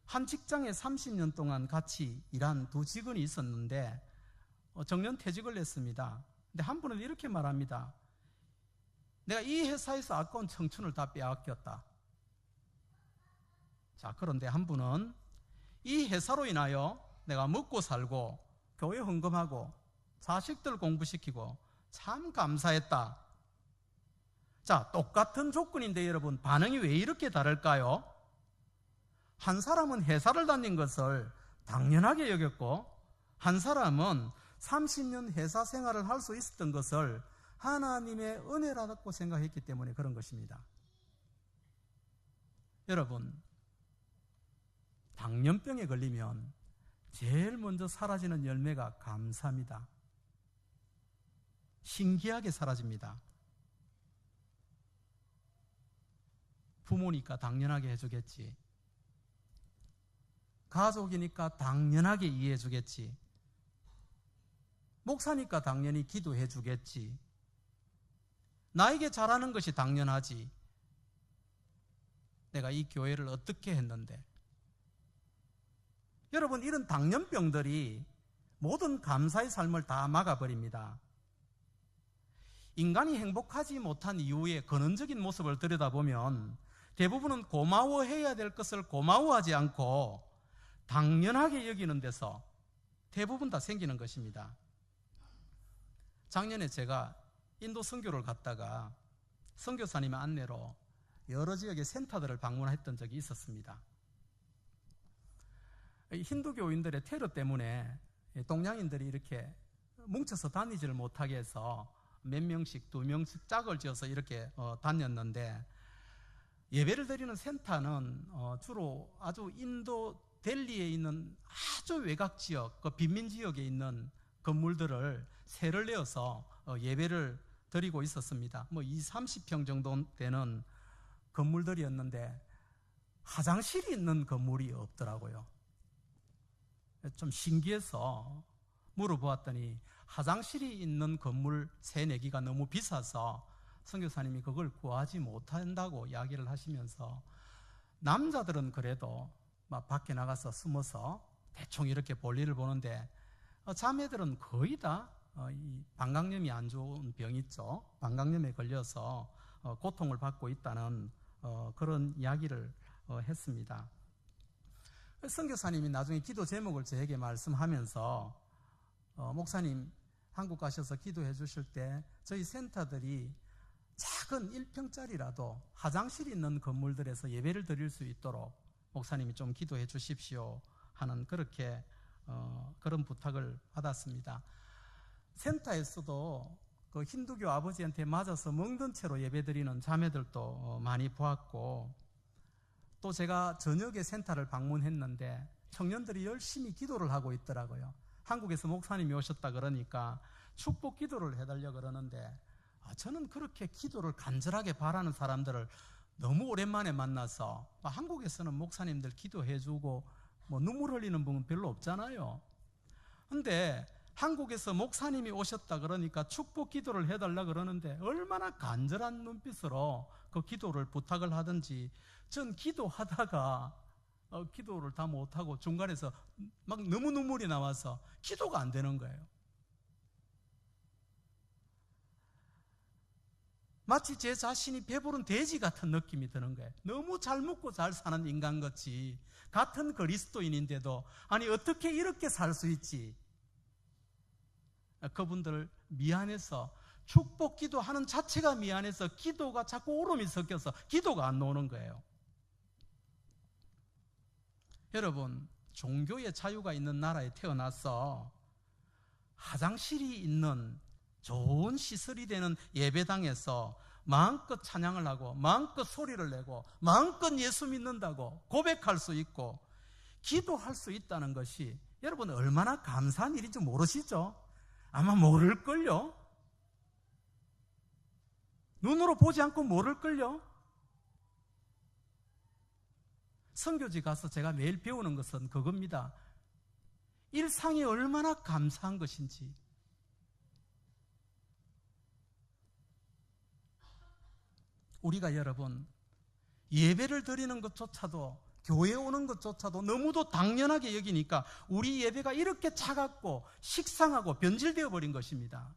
한 직장에 30년 동안 같이 일한 두 직원이 있었는데 정년 퇴직을 했습니다. 근데 한 분은 이렇게 말합니다. 내가 이 회사에서 아까운 청춘을 다 빼앗겼다. 자, 그런데 한 분은 이 회사로 인하여 내가 먹고 살고 교회 헌금하고 자식들 공부시키고 참 감사했다. 자, 똑같은 조건인데 여러분, 반응이 왜 이렇게 다를까요? 한 사람은 회사를 다닌 것을 당연하게 여겼고 한 사람은 30년 회사 생활을 할 수 있었던 것을 하나님의 은혜라고 생각했기 때문에 그런 것입니다. 여러분, 당뇨병에 걸리면 제일 먼저 사라지는 열매가 감사입니다. 신기하게 사라집니다. 부모니까 당연하게 해주겠지. 가족이니까 당연하게 이해해주겠지. 목사니까 당연히 기도해주겠지. 나에게 잘하는 것이 당연하지. 내가 이 교회를 어떻게 했는데. 여러분, 이런 당년병들이 모든 감사의 삶을 다 막아버립니다. 인간이 행복하지 못한 이유의 근원적인 모습을 들여다보면 대부분은 고마워해야 될 것을 고마워하지 않고 당연하게 여기는 데서 대부분 다 생기는 것입니다. 작년에 제가 인도 선교를 갔다가 선교사님의 안내로 여러 지역의 센터들을 방문했던 적이 있었습니다. 힌두교인들의 테러 때문에 동양인들이 이렇게 뭉쳐서 다니지를 못하게 해서 몇 명씩, 두 명씩 짝을 지어서 이렇게 다녔는데 예배를 드리는 센터는 주로 아주 인도 델리에 있는 아주 외곽 지역, 그 빈민 지역에 있는 건물들을 세를 내어서 예배를 드리고 있었습니다. 뭐 30평 정도 되는 건물들이었는데 화장실이 있는 건물이 없더라고요. 좀 신기해서 물어보았더니 화장실이 있는 건물 3-4개가 너무 비싸서 선교사님이 그걸 구하지 못한다고 이야기를 하시면서 남자들은 그래도 막 밖에 나가서 숨어서 대충 이렇게 볼일을 보는데 자매들은 거의 다 이 방광염이 안 좋은 병 있죠. 방광염에 걸려서 고통을 받고 있다는 그런 이야기를 했습니다. 선교사님이 나중에 기도 제목을 저에게 말씀하면서 목사님 한국 가셔서 기도해 주실 때 저희 센터들이 작은 1평짜리라도 화장실이 있는 건물들에서 예배를 드릴 수 있도록 목사님이 좀 기도해 주십시오 하는 그런 부탁을 받았습니다. 센터에서도 그 힌두교 아버지한테 맞아서 멍든 채로 예배드리는 자매들도 많이 보았고 또 제가 저녁에 센터를 방문했는데 청년들이 열심히 기도를 하고 있더라고요. 한국에서 목사님이 오셨다 그러니까 축복 기도를 해달라 그러는데 저는 그렇게 기도를 간절하게 바라는 사람들을 너무 오랜만에 만나서 한국에서는 목사님들 기도해주고 뭐 눈물 흘리는 분은 별로 없잖아요. 근데 한국에서 목사님이 오셨다 그러니까 축복 기도를 해달라 그러는데 얼마나 간절한 눈빛으로 그 기도를 부탁을 하든지 전 기도하다가 기도를 다 못하고 중간에서 막 너무 눈물이 나와서 기도가 안 되는 거예요. 마치 제 자신이 배부른 돼지 같은 느낌이 드는 거예요. 너무 잘 먹고 잘 사는 인간같이 같은 그리스도인인데도 아니 어떻게 이렇게 살 수 있지? 그분들 미안해서 축복 기도하는 자체가 미안해서 기도가 자꾸 울음이 섞여서 기도가 안 나오는 거예요. 여러분, 종교의 자유가 있는 나라에 태어나서 화장실이 있는 좋은 시설이 되는 예배당에서 마음껏 찬양을 하고 마음껏 소리를 내고 마음껏 예수 믿는다고 고백할 수 있고 기도할 수 있다는 것이 여러분 얼마나 감사한 일인지 모르시죠? 아마 모를걸요? 눈으로 보지 않고 모를걸요? 선교지 가서 제가 매일 배우는 것은 그겁니다. 일상이 얼마나 감사한 것인지. 우리가 여러분 예배를 드리는 것조차도, 교회에 오는 것조차도 너무도 당연하게 여기니까 우리 예배가 이렇게 차갑고 식상하고 변질되어 버린 것입니다.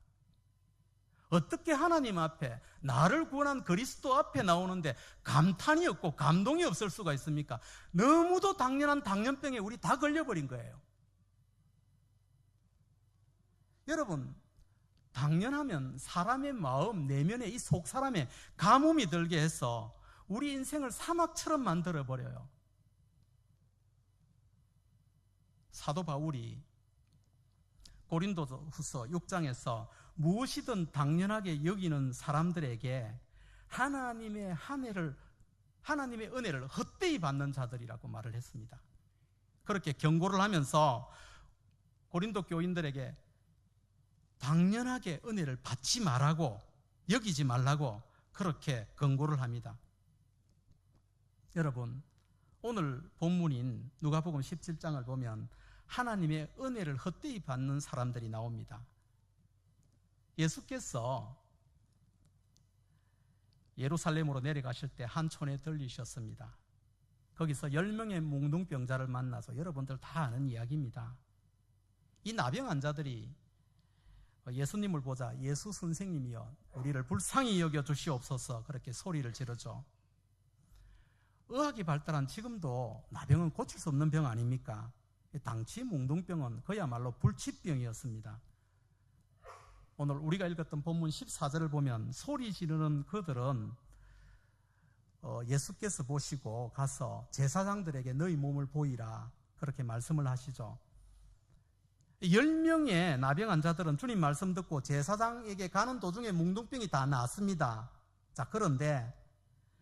어떻게 하나님 앞에, 나를 구원한 그리스도 앞에 나오는데 감탄이 없고 감동이 없을 수가 있습니까? 너무도 당연한 당연병에 우리 다 걸려버린 거예요. 여러분, 당연하면 사람의 마음, 내면에 이 속 사람에 가뭄이 들게 해서 우리 인생을 사막처럼 만들어버려요. 사도 바울이 고린도후서 6장에서 무엇이든 당연하게 여기는 사람들에게 하나님의 은혜를 헛되이 받는 자들이라고 말을 했습니다. 그렇게 경고를 하면서 고린도 교인들에게 당연하게 은혜를 받지 말라고, 여기지 말라고 그렇게 권고를 합니다. 여러분, 오늘 본문인 누가복음 17장을 보면 하나님의 은혜를 헛되이 받는 사람들이 나옵니다. 예수께서 예루살렘으로 내려가실 때 한 촌에 들리셨습니다. 거기서 10명의 뭉둥병자를 만나서, 여러분들 다 아는 이야기입니다. 이 나병 환자들이 예수님을 보자 예수 선생님이여 우리를 불쌍히 여겨 주시옵소서 그렇게 소리를 지르죠. 의학이 발달한 지금도 나병은 고칠 수 없는 병 아닙니까? 당시 뭉둥병은 그야말로 불치병이었습니다. 오늘 우리가 읽었던 본문 14절을 보면 소리 지르는 그들은 예수께서 보시고 가서 제사장들에게 너희 몸을 보이라 그렇게 말씀을 하시죠. 10명의 나병 환자들은 주님 말씀 듣고 제사장에게 가는 도중에 뭉둥병이 다 나았습니다. 자, 그런데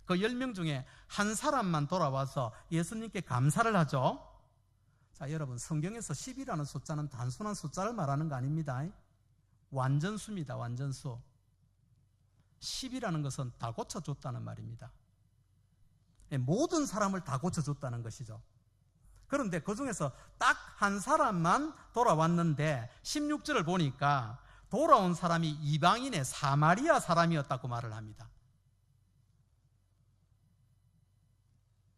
그 10명 중에 한 사람만 돌아와서 예수님께 감사를 하죠. 자, 여러분, 성경에서 10이라는 숫자는 단순한 숫자를 말하는 거 아닙니다. 완전수입니다. 완전수. 10이라는 것은 다 고쳐줬다는 말입니다. 모든 사람을 다 고쳐줬다는 것이죠. 그런데 그 중에서 딱 한 사람만 돌아왔는데 16절을 보니까 돌아온 사람이 이방인의 사마리아 사람이었다고 말을 합니다.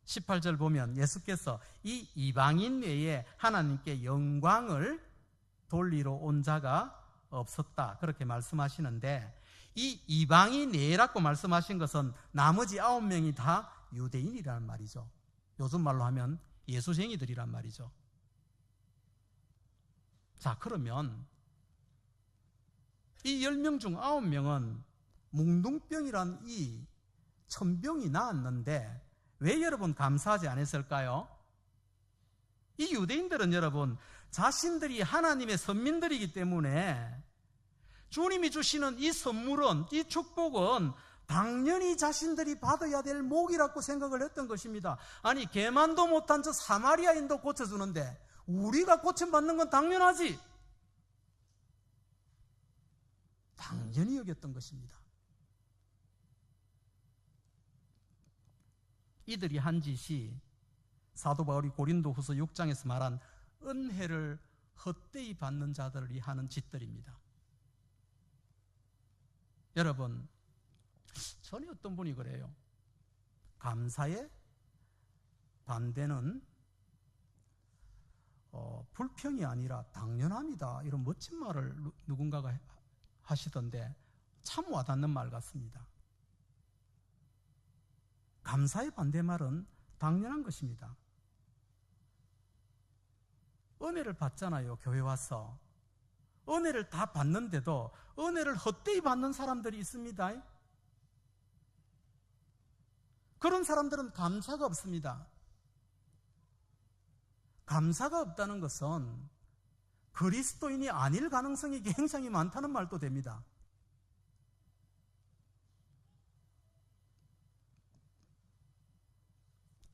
18절 보면 예수께서 이 이방인 외에 하나님께 영광을 돌리러 온 자가 없었다 그렇게 말씀하시는데, 이 이방인 외라고 말씀하신 것은 나머지 9명이 다 유대인이라는 말이죠. 요즘 말로 하면 예수쟁이들이란 말이죠. 자, 그러면 이 10명 중 9명은 뭉둥병이란 이 천병이 나았는데 왜 여러분 감사하지 않았을까요? 이 유대인들은 여러분 자신들이 하나님의 선민들이기 때문에 주님이 주시는 이 선물은, 이 축복은 당연히 자신들이 받아야 될 목이라고 생각을 했던 것입니다. 아니, 개만도 못한 저 사마리아인도 고쳐주는데 우리가 고침받는 건 당연하지, 당연히 여겼던 것입니다. 이들이 한 짓이 사도 바울이 고린도후서 6장에서 말한 은혜를 헛되이 받는 자들이 하는 짓들입니다. 여러분, 전에 어떤 분이 그래요. 감사의 반대는 불평이 아니라 당연합니다, 이런 멋진 말을 누군가가 하시던데 참 와닿는 말 같습니다. 감사의 반대말은 당연한 은혜를 받잖아요. 교회 와서 은혜를 다 받는데도 은혜를 헛되이 받는 사람들이 있습니다. 그런 사람들은 감사가 없습니다. 감사가 없다는 것은 그리스도인이 아닐 가능성이 굉장히 많다는 말도 됩니다.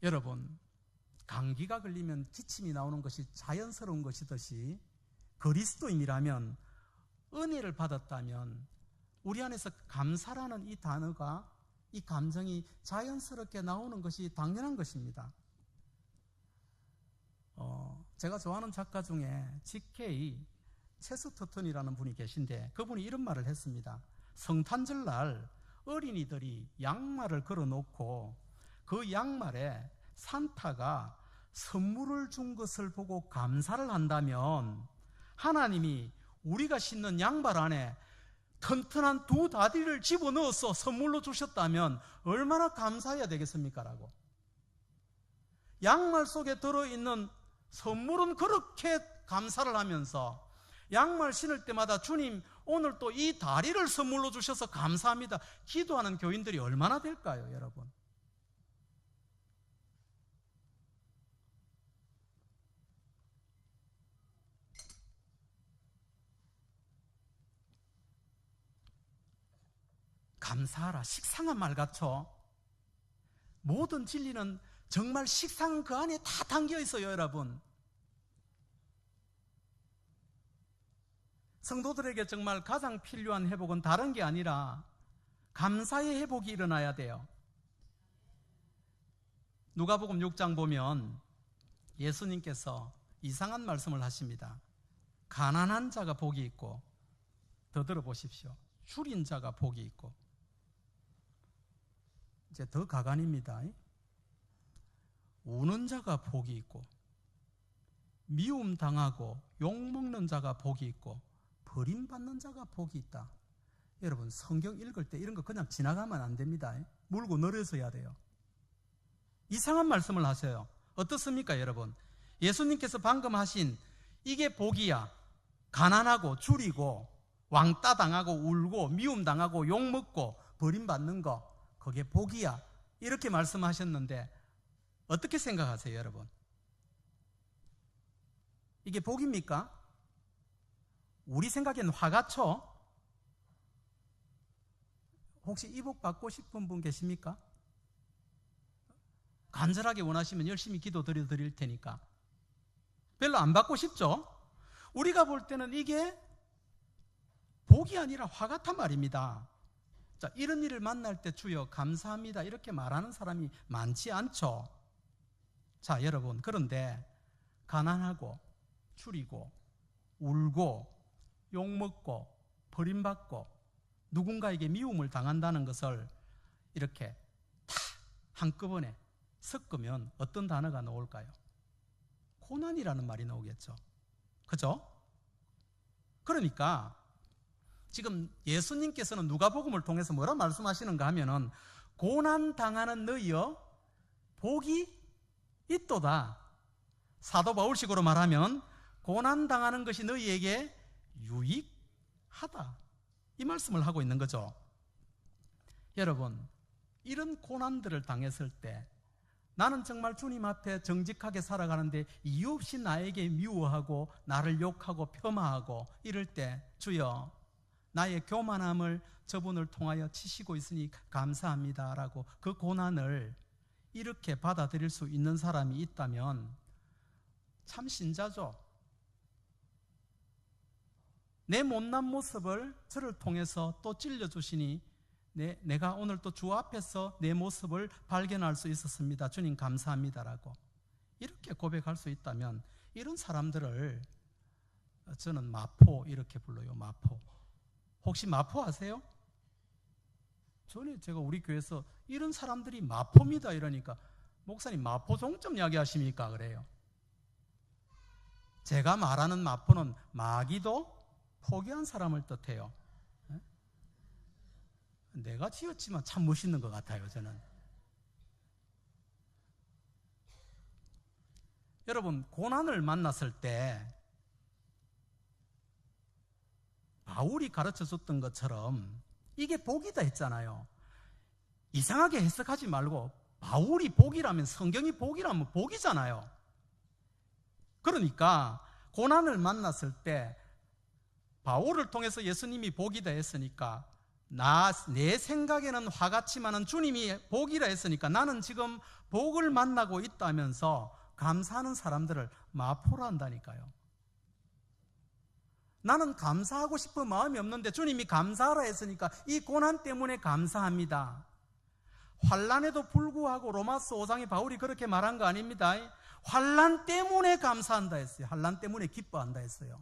여러분, 감기가 걸리면 기침이 나오는 것이 자연스러운 것이듯이 그리스도인이라면, 은혜를 받았다면 우리 안에서 감사라는 이 단어가, 이 감정이 자연스럽게 나오는 것이 당연한 것입니다. 제가 좋아하는 작가 중에 GK 체스터턴이라는 분이 계신데, 그분이 이런 말을 했습니다. 성탄절날 어린이들이 양말을 걸어놓고 그 양말에 산타가 선물을 준 것을 보고 감사를 한다면, 하나님이 우리가 신는 양말 안에 튼튼한 두 다리를 집어넣어서 선물로 주셨다면 얼마나 감사해야 되겠습니까? 라고. 양말 속에 들어있는 선물은 그렇게 감사를 하면서 양말 신을 때마다 주님, 오늘 또 이 다리를 선물로 주셔서 감사합니다, 기도하는 교인들이 얼마나 될까요, 여러분? 감사하라, 식상한 말 같죠? 모든 진리는 정말 식상 그 안에 다 담겨 있어요, 여러분. 성도들에게 정말 가장 필요한 회복은 다른 게 아니라 감사의 회복이 일어나야 돼요. 누가복음 6장 보면 예수님께서 이상한 말씀을 하십니다. 가난한 자가 복이 있고, 더 들어보십시오, 줄인 자가 복이 있고, 이제 더 가관입니다. 우는 자가 복이 있고, 미움 당하고 욕먹는 자가 복이 있고, 버림받는 자가 복이 있다. 여러분, 성경 읽을 때 이런 거 그냥 지나가면 안 됩니다. 물고 늘어서 해야 돼요. 이상한 말씀을 하세요. 어떻습니까, 여러분? 예수님께서 방금 하신 이게 복이야. 가난하고 줄이고 왕따 당하고 울고 미움 당하고 욕먹고 버림받는 거, 그게 복이야, 이렇게 말씀하셨는데 어떻게 생각하세요, 여러분? 이게 복입니까? 우리 생각에는 화같죠? 혹시 이 복 받고 싶은 분 계십니까? 간절하게 원하시면 열심히 기도 드릴 테니까. 별로 안 받고 싶죠? 우리가 볼 때는 이게 복이 아니라 화 같단 말입니다. 자, 이런 일을 만날 때 주여 감사합니다, 이렇게 말하는 사람이 많지 않죠? 자, 여러분, 그런데 가난하고 줄이고 울고 욕먹고 버림받고 누군가에게 미움을 당한다는 것을 이렇게 다 한꺼번에 섞으면 어떤 단어가 나올까요? 고난이라는 말이 나오겠죠. 그죠? 그러니까 지금 예수님께서는 누가복음을 통해서 뭐라 말씀하시는가 하면은, 고난 당하는 너희여 복이 있도다. 사도 바울식으로 말하면 고난 당하는 것이 너희에게 유익하다, 이 말씀을 하고 있는 거죠. 여러분, 이런 고난들을 당했을 때 나는 정말 주님 앞에 정직하게 살아가는데 이유 없이 나에게 미워하고 나를 욕하고 폄하하고 이럴 때, 주여 나의 교만함을 저분을 통하여 치시고 있으니 감사합니다 라고 그 고난을 이렇게 받아들일 수 있는 사람이 있다면 참 신자죠. 내 못난 모습을 저를 통해서 또 찔러주시니 내가 오늘 또 주 앞에서 내 모습을 발견할 수 있었습니다, 주님 감사합니다라고 이렇게 고백할 수 있다면, 이런 사람들을 저는 마포 이렇게 불러요. 마포. 혹시 마포 아세요? 전에 제가 우리 교회에서 이런 사람들이 마포입니다 이러니까, 목사님 마포 종점 이야기하십니까? 그래요. 제가 말하는 마포는 마귀도 포기한 사람을 뜻해요. 내가 지었지만 참 멋있는 것 같아요, 저는. 여러분, 고난을 만났을 때 바울이 가르쳐 줬던 것처럼 이게 복이다 했잖아요. 이상하게 해석하지 말고 바울이 복이라면, 성경이 복이라면 복이잖아요. 그러니까 고난을 만났을 때 바울을 통해서 예수님이 복이다 했으니까, 내 생각에는 화같지만은 주님이 복이라 했으니까 나는 지금 복을 만나고 있다면서 감사하는 사람들을 마포라 한다니까요. 나는 감사하고 싶은 마음이 없는데 주님이 감사하라 했으니까 이 고난 때문에 감사합니다. 환난에도 불구하고 로마서 5장에 바울이 그렇게 말한 거 아닙니다. 환난 때문에 감사한다 했어요. 환난 때문에 기뻐한다 했어요.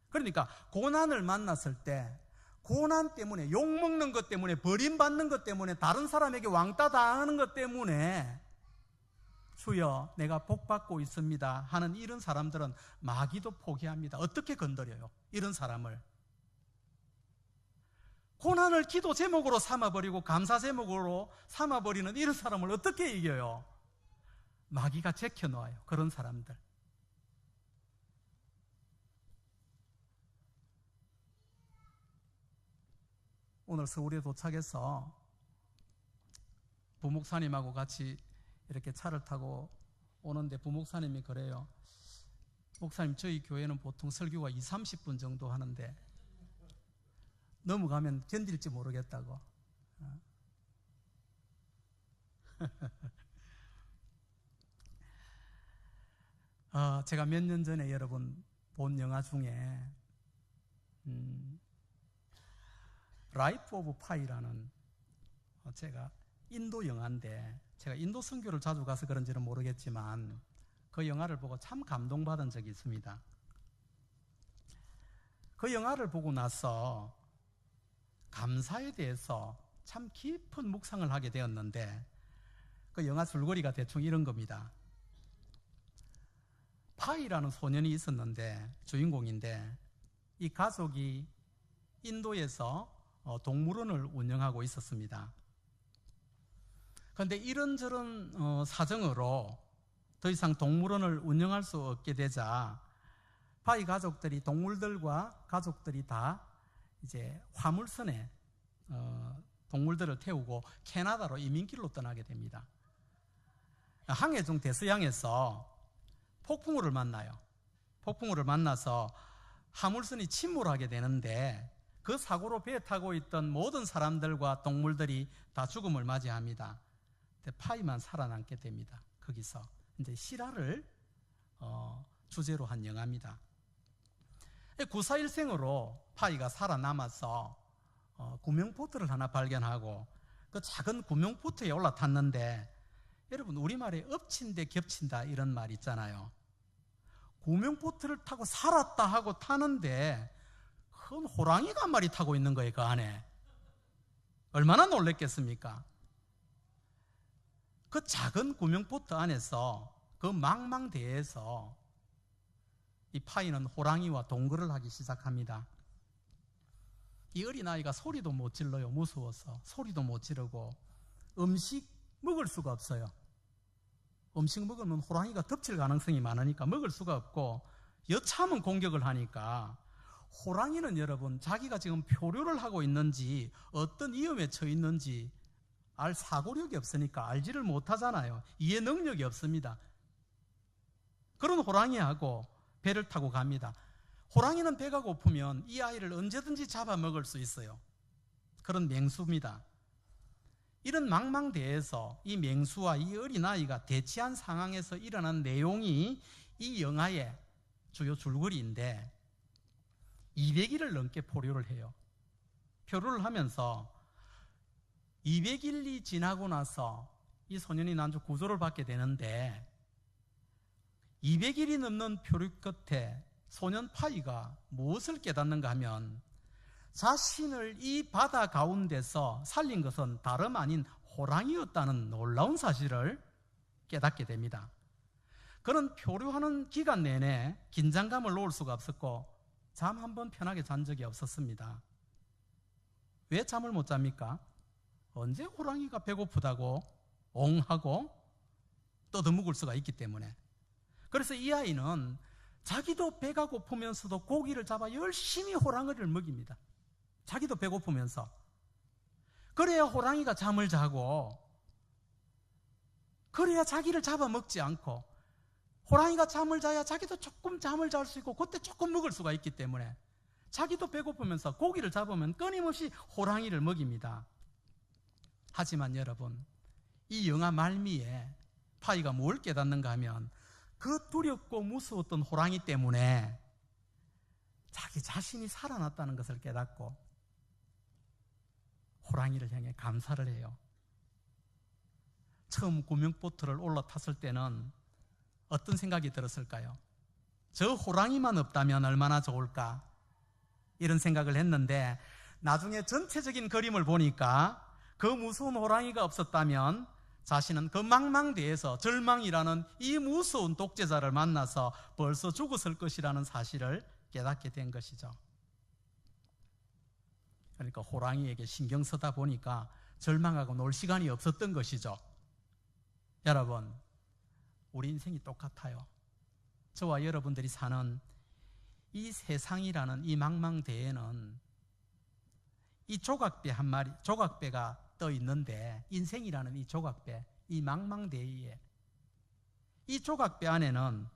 그러니까 고난을 만났을 때, 고난 때문에, 욕먹는 것 때문에, 버림받는 것 때문에, 다른 사람에게 왕따 당하는 것 때문에 주여 내가 복받고 있습니다 하는 이런 사람들은 마귀도 포기합니다. 어떻게 건드려요? 이런 사람을. 고난을 기도 제목으로 삼아버리고 감사 제목으로 삼아버리는 이런 사람을 어떻게 이겨요? 마귀가 제껴놓아요. 그런 사람들. 오늘 서울에 도착해서 부목사님하고 같이 이렇게 차를 타고 오는데 부목사님이 그래요. 목사님, 저희 교회는 보통 설교가 20-30분 정도 하는데 넘어가면 견딜지 모르겠다고. 제가 몇 년 전에 여러분 본 영화 중에 라이프 오브 파이라는, 제가 인도 영화인데, 제가 인도 선교를 자주 가서 그런지는 모르겠지만 그 영화를 보고 참 감동받은 적이 있습니다. 그 영화를 보고 나서 감사에 대해서 참 깊은 묵상을 하게 되었는데, 그 영화 줄거리가 대충 이런 겁니다. 파이라는 소년이 있었는데, 주인공인데, 이 가족이 인도에서 동물원을 운영하고 있었습니다. 그런데 이런저런 사정으로 더 이상 동물원을 운영할 수 없게 되자 파이 가족들이, 동물들과 가족들이 다 이제 화물선에 동물들을 태우고 캐나다로 이민길로 떠나게 됩니다. 항해 중 대서양에서 폭풍우를 만나요. 폭풍우를 만나서 화물선이 침몰하게 되는데, 그 사고로 배에 타고 있던 모든 사람들과 동물들이 다 죽음을 맞이합니다. 근데 파이만 살아남게 됩니다. 거기서 이제 실화를 주제로 한 영화입니다. 구사일생으로 파이가 살아남아서 구명보트를 하나 발견하고 그 작은 구명보트에 올라탔는데, 여러분 우리말에 엎친 데 겹친다 이런 말 있잖아요. 구명보트를 타고 살았다 하고 타는데 큰 호랑이가 한 마리 타고 있는 거예요. 그 안에. 얼마나 놀랬겠습니까? 그 작은 구명보트 안에서, 그 망망대해에서 이 파이는 호랑이와 동거를 하기 시작합니다. 이 어린아이가 소리도 못 질러요. 무서워서 소리도 못 지르고. 음식 먹을 수가 없어요. 음식 먹으면 호랑이가 덮칠 가능성이 많으니까 먹을 수가 없고, 여차하면 공격을 하니까 호랑이는 여러분 자기가 지금 표류를 하고 있는지 어떤 위험에 처해 있는지 알 사고력이 없으니까 알지를 못하잖아요. 이해 능력이 없습니다. 그런 호랑이하고 배를 타고 갑니다. 호랑이는 배가 고프면 이 아이를 언제든지 잡아먹을 수 있어요. 그런 맹수입니다. 이런 망망대해에서 이 맹수와 이 어린아이가 대치한 상황에서 일어난 내용이 이 영화의 주요 줄거리인데, 200일을 넘게 포류를 해요. 표류를 하면서 200일이 지나고 나서 이 소년이 나중에 구조를 받게 되는데, 200일이 넘는 표류 끝에 소년 파이가 무엇을 깨닫는가 하면, 자신을 이 바다 가운데서 살린 것은 다름 아닌 호랑이였다는 놀라운 사실을 깨닫게 됩니다. 그는 표류하는 기간 내내 긴장감을 놓을 수가 없었고 잠 한 번 편하게 잔 적이 없었습니다. 왜 잠을 못 잡니까? 언제 호랑이가 배고프다고 옹하고 떠드먹을 수가 있기 때문에. 그래서 이 아이는 자기도 배가 고프면서도 고기를 잡아 열심히 호랑이를 먹입니다. 자기도 배고프면서. 그래야 호랑이가 잠을 자고, 그래야 자기를 잡아먹지 않고, 호랑이가 잠을 자야 자기도 조금 잠을 잘 수 있고 그때 조금 먹을 수가 있기 때문에 자기도 배고프면서 고기를 잡으면 끊임없이 호랑이를 먹입니다. 하지만 여러분, 이 영화 말미에 파이가 뭘 깨닫는가 하면 그 두렵고 무서웠던 호랑이 때문에 자기 자신이 살아났다는 것을 깨닫고 호랑이를 향해 감사를 해요. 처음 구명보트를 올라탔을 때는 어떤 생각이 들었을까요? 저 호랑이만 없다면 얼마나 좋을까? 이런 생각을 했는데 나중에 전체적인 그림을 보니까 그 무서운 호랑이가 없었다면 자신은 그 망망대해에서 절망이라는 이 무서운 독재자를 만나서 벌써 죽었을 것이라는 사실을 깨닫게 된 것이죠. 그러니까 호랑이에게 신경 쓰다 보니까 절망하고 놀 시간이 없었던 것이죠. 여러분, 우리 인생이 똑같아요. 저와 여러분들이 사는 이 세상이라는 이 망망대해는 이 조각배 한 마리, 조각배가 떠 있는데, 인생이라는 이 조각배, 이 망망대해에 이 조각배 안에는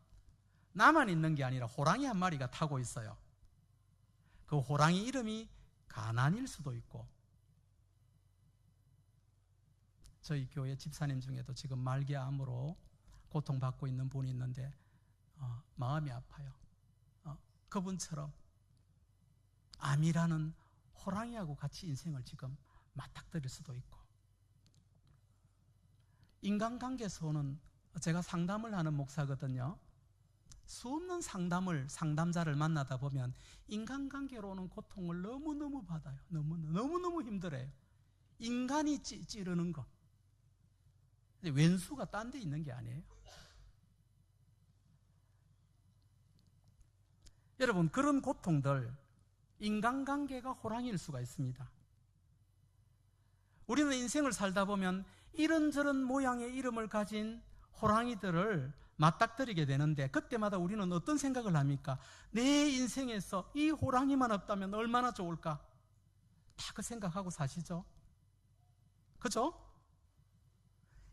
나만 있는 게 아니라 호랑이 한 마리가 타고 있어요. 그 호랑이 이름이 가난일 수도 있고, 저희 교회 집사님 중에도 지금 말기암으로 고통받고 있는 분이 있는데 마음이 아파요. 그분처럼 암이라는 호랑이하고 같이 인생을 지금 맞닥뜨릴 수도 있고, 인간관계에서는 제가 상담을 하는 목사거든요. 수없는 상담자를 만나다 보면 인간관계로 오는 고통을 너무너무 받아요. 너무너무 힘들어요. 인간이 찌르는 거. 왼수가 딴 데 있는 게 아니에요. 여러분, 그런 고통들, 인간관계가 호랑이일 수가 있습니다. 우리는 인생을 살다 보면 이런저런 모양의 이름을 가진 호랑이들을 맞닥뜨리게 되는데, 그때마다 우리는 어떤 생각을 합니까? 내 인생에서 이 호랑이만 없다면 얼마나 좋을까? 다 그 생각하고 사시죠? 그죠?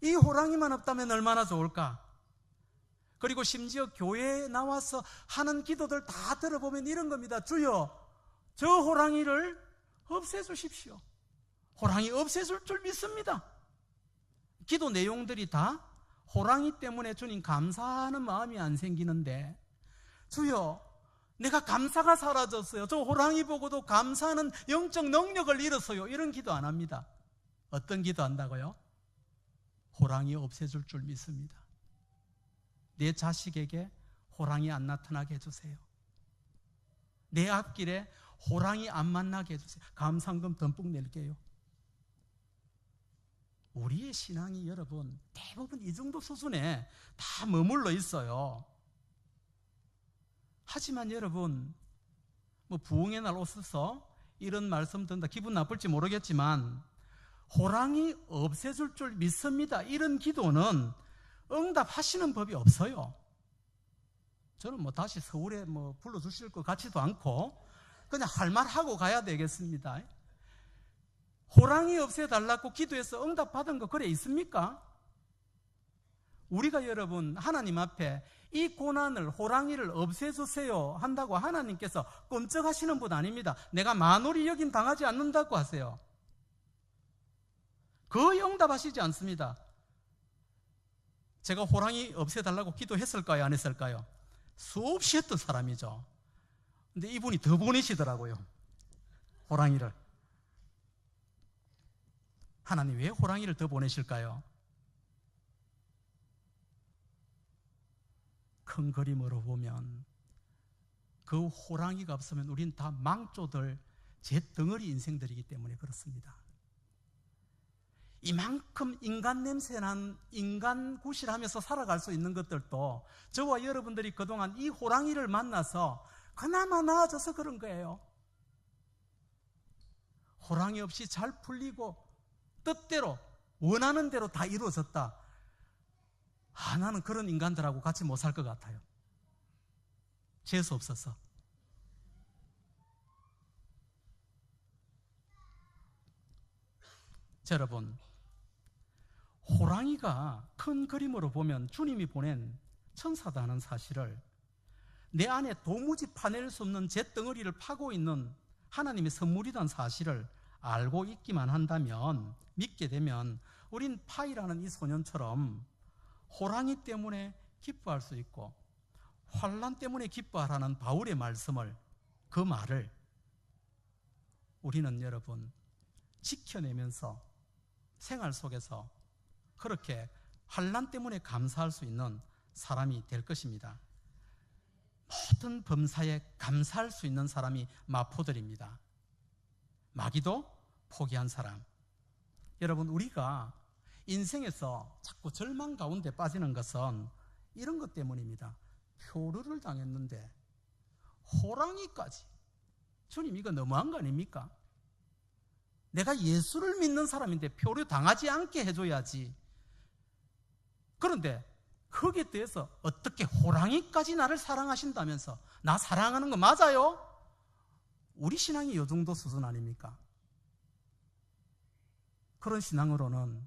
이 호랑이만 없다면 얼마나 좋을까? 그리고 심지어 교회에 나와서 하는 기도들 다 들어보면 이런 겁니다. 주여, 저 호랑이를 없애주십시오. 호랑이 없애줄 줄 믿습니다. 기도 내용들이 다 호랑이 때문에 주님 감사하는 마음이 안 생기는데, 주여, 내가 감사가 사라졌어요. 저 호랑이 보고도 감사하는 영적 능력을 잃었어요. 이런 기도 안 합니다. 어떤 기도 한다고요? 호랑이 없애줄 줄 믿습니다. 내 자식에게 호랑이 안 나타나게 해주세요. 내 앞길에 호랑이 안 만나게 해주세요. 감상금 듬뿍 낼게요. 우리의 신앙이 여러분 대부분 이 정도 수준에 다 머물러 있어요. 하지만 여러분, 뭐 부흥의 날 오셔서 이런 말씀 듣는다 기분 나쁠지 모르겠지만, 호랑이 없애줄 줄 믿습니다, 이런 기도는 응답하시는 법이 없어요. 저는 뭐 다시 서울에 뭐 불러주실 것 같지도 않고 그냥 할 말 하고 가야 되겠습니다. 호랑이 없애달라고 기도해서 응답받은 거 그래 있습니까? 우리가 여러분 하나님 앞에 이 고난을, 호랑이를 없애주세요 한다고 하나님께서 끔찍하시는 분 아닙니다. 내가 만홀히 여김 당하지 않는다고 하세요. 거의 응답하시지 않습니다. 제가 호랑이 없애달라고 기도했을까요? 안 했을까요? 수없이 했던 사람이죠. 근데 이분이 더 보내시더라고요, 호랑이를. 하나님 왜 호랑이를 더 보내실까요? 큰 그림으로 보면 그 호랑이가 없으면 우린 다 망조들, 제 덩어리 인생들이기 때문에 그렇습니다. 이만큼 인간 냄새난, 인간 구실하면서 살아갈 수 있는 것들도 저와 여러분들이 그동안 이 호랑이를 만나서 그나마 나아져서 그런 거예요. 호랑이 없이 잘 풀리고 뜻대로 원하는 대로 다 이루어졌다. 나는 그런 인간들하고 같이 못 살 것 같아요. 재수 없어서. 자, 여러분, 호랑이가 큰 그림으로 보면 주님이 보낸 천사다는 사실을, 내 안에 도무지 파낼 수 없는 제 덩어리를 파고 있는 하나님의 선물이라는 사실을 알고 있기만 한다면, 믿게 되면 우린 파이라는 이 소년처럼 호랑이 때문에 기뻐할 수 있고, 환난 때문에 기뻐하라는 바울의 말씀을, 그 말을 우리는 여러분 지켜내면서 생활 속에서 그렇게 환난 때문에 감사할 수 있는 사람이 될 것입니다. 모든 범사에 감사할 수 있는 사람이 마포들입니다. 마귀도 포기한 사람. 여러분, 우리가 인생에서 자꾸 절망 가운데 빠지는 것은 이런 것 때문입니다. 표류를 당했는데 호랑이까지. 주님, 이거 너무한 거 아닙니까? 내가 예수를 믿는 사람인데 표류 당하지 않게 해줘야지. 그런데 거기에 대해서 어떻게 호랑이까지 나를 사랑하신다면서, 나 사랑하는 거 맞아요? 우리 신앙이 이 정도 수준 아닙니까? 그런 신앙으로는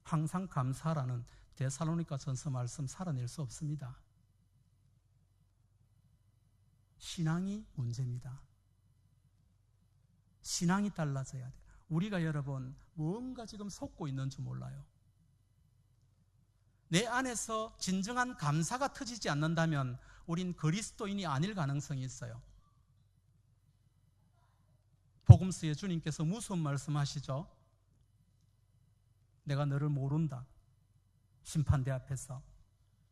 항상 감사라는 데살로니가 전서 말씀 살아낼 수 없습니다. 신앙이 문제입니다. 신앙이 달라져야 돼요. 우리가 여러분 뭔가 지금 속고 있는 줄 몰라요. 내 안에서 진정한 감사가 터지지 않는다면 우린 그리스도인이 아닐 가능성이 있어요. 복음서에 주님께서 무슨 말씀하시죠? 내가 너를 모른다. 심판대 앞에서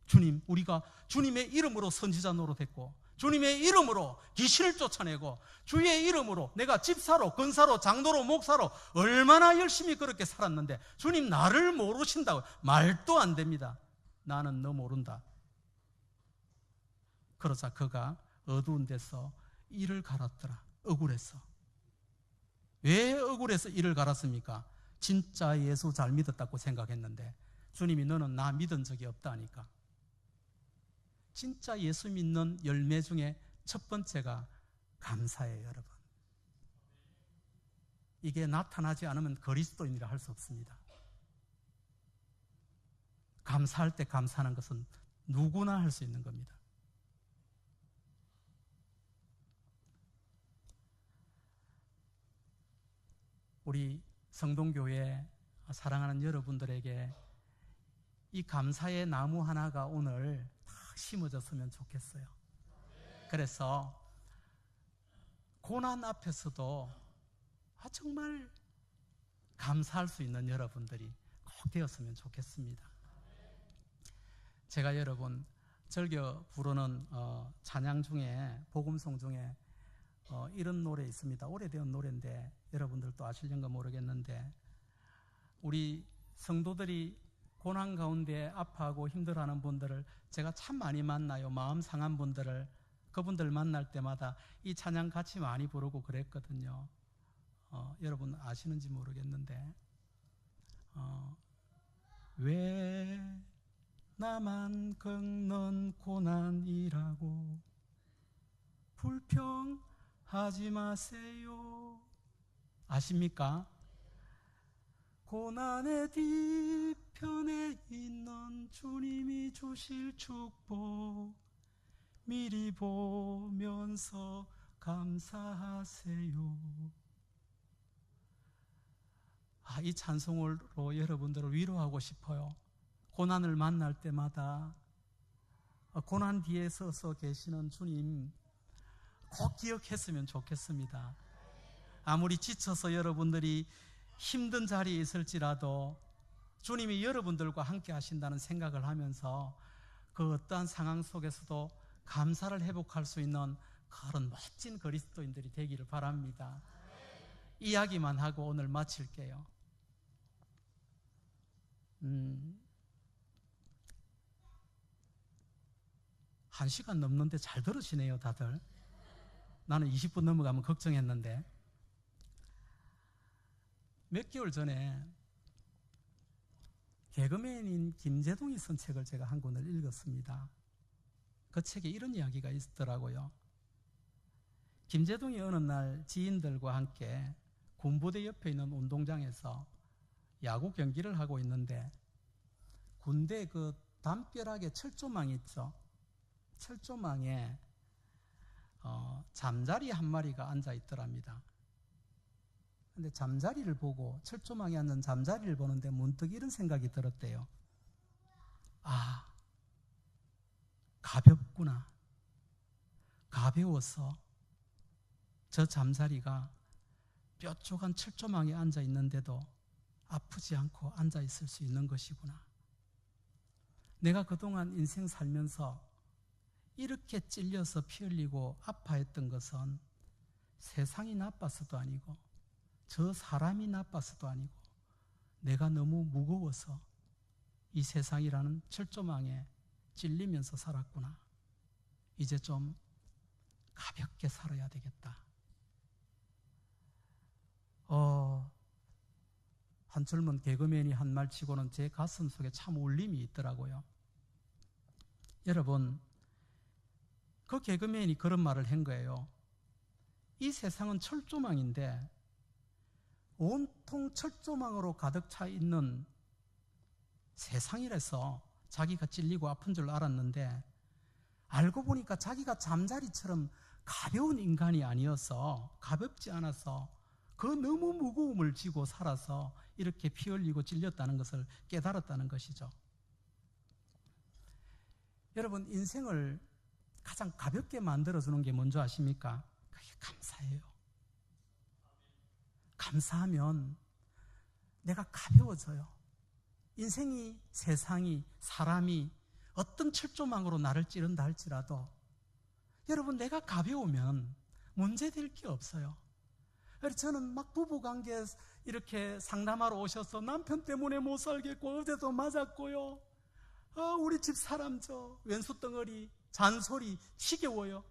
주님, 우리가 주님의 이름으로 선지자 노릇했고, 주님의 이름으로 귀신을 쫓아내고, 주의 이름으로 내가 집사로, 권사로, 장로로, 목사로 얼마나 열심히 그렇게 살았는데 주님 나를 모르신다고. 말도 안 됩니다. 나는 너 모른다. 그러자 그가 어두운 데서 이를 갈았더라. 억울해서. 왜 억울해서 이를 갈았습니까? 진짜 예수 잘 믿었다고 생각했는데 주님이 너는 나 믿은 적이 없다 하니까. 진짜 예수 믿는 열매 중에 첫 번째가 감사예요, 여러분. 이게 나타나지 않으면 그리스도인이라 할 수 없습니다. 감사할 때 감사하는 것은 누구나 할 수 있는 겁니다. 우리 성동교회 사랑하는 여러분들에게 이 감사의 나무 하나가 오늘 다 심어졌으면 좋겠어요. 그래서 고난 앞에서도 정말 감사할 수 있는 여러분들이 꼭 되었으면 좋겠습니다. 제가 여러분 절겨 부르는 찬양 중에, 복음송 중에 이런 노래 있습니다. 오래된 노래인데 여러분들도 아실는가 모르겠는데, 우리 성도들이 고난 가운데 아파하고 힘들어하는 분들을 제가 참 많이 만나요. 마음 상한 분들을. 그분들 만날 때마다 이 찬양 같이 많이 부르고 그랬거든요. 여러분 아시는지 모르겠는데, 왜 나만 겪는 고난이라고 불평하지 마세요. 아십니까? 고난의 뒤편에 있는 주님이 주실 축복 미리 보면서 감사하세요. 이 찬송으로 여러분들을 위로하고 싶어요. 고난을 만날 때마다 고난 뒤에 서서 계시는 주님 꼭 기억했으면 좋겠습니다. 아무리 지쳐서 여러분들이 힘든 자리에 있을지라도 주님이 여러분들과 함께 하신다는 생각을 하면서 그 어떠한 상황 속에서도 감사를 회복할 수 있는 그런 멋진 그리스도인들이 되기를 바랍니다. 이야기만 하고 오늘 마칠게요. 1시간 넘는데 잘 들으시네요, 다들. 나는 20분 넘어가면 걱정했는데. 몇 개월 전에 개그맨인 김재동이 쓴 책을 제가 한 권을 읽었습니다. 그 책에 이런 이야기가 있더라고요. 김재동이 어느 날 지인들과 함께 군부대 옆에 있는 운동장에서 야구 경기를 하고 있는데 군대 그 담벼락에 철조망이 있죠. 철조망에 잠자리 한 마리가 앉아 있더랍니다. 근데 잠자리를 보고, 철조망에 앉은 잠자리를 보는데 문득 이런 생각이 들었대요. 아, 가볍구나. 가벼워서 저 잠자리가 뾰족한 철조망에 앉아 있는데도 아프지 않고 앉아 있을 수 있는 것이구나. 내가 그동안 인생 살면서 이렇게 찔려서 피 흘리고 아파했던 것은 세상이 나빠서도 아니고 저 사람이 나빠서도 아니고 내가 너무 무거워서 이 세상이라는 철조망에 찔리면서 살았구나. 이제 좀 가볍게 살아야 되겠다. 한 젊은 개그맨이 한 말 치고는 제 가슴 속에 참 울림이 있더라고요. 여러분, 그 개그맨이 그런 말을 한 거예요. 이 세상은 철조망인데 온통 철조망으로 가득 차 있는 세상이라서 자기가 찔리고 아픈 줄 알았는데 알고 보니까 자기가 잠자리처럼 가벼운 인간이 아니어서, 가볍지 않아서 그 너무 무거움을 지고 살아서 이렇게 피 흘리고 찔렸다는 것을 깨달았다는 것이죠. 여러분, 인생을 가장 가볍게 만들어주는 게 뭔지 아십니까? 그게 감사예요. 감사하면 내가 가벼워져요. 인생이, 세상이, 사람이 어떤 철조망으로 나를 찌른다 할지라도 여러분, 내가 가벼우면 문제될 게 없어요. 저는 막 부부관계 이렇게 상담하러 오셔서 남편 때문에 못 살겠고 어제도 맞았고요, 우리 집 사람 저 왼수 덩어리 잔소리 지겨워요,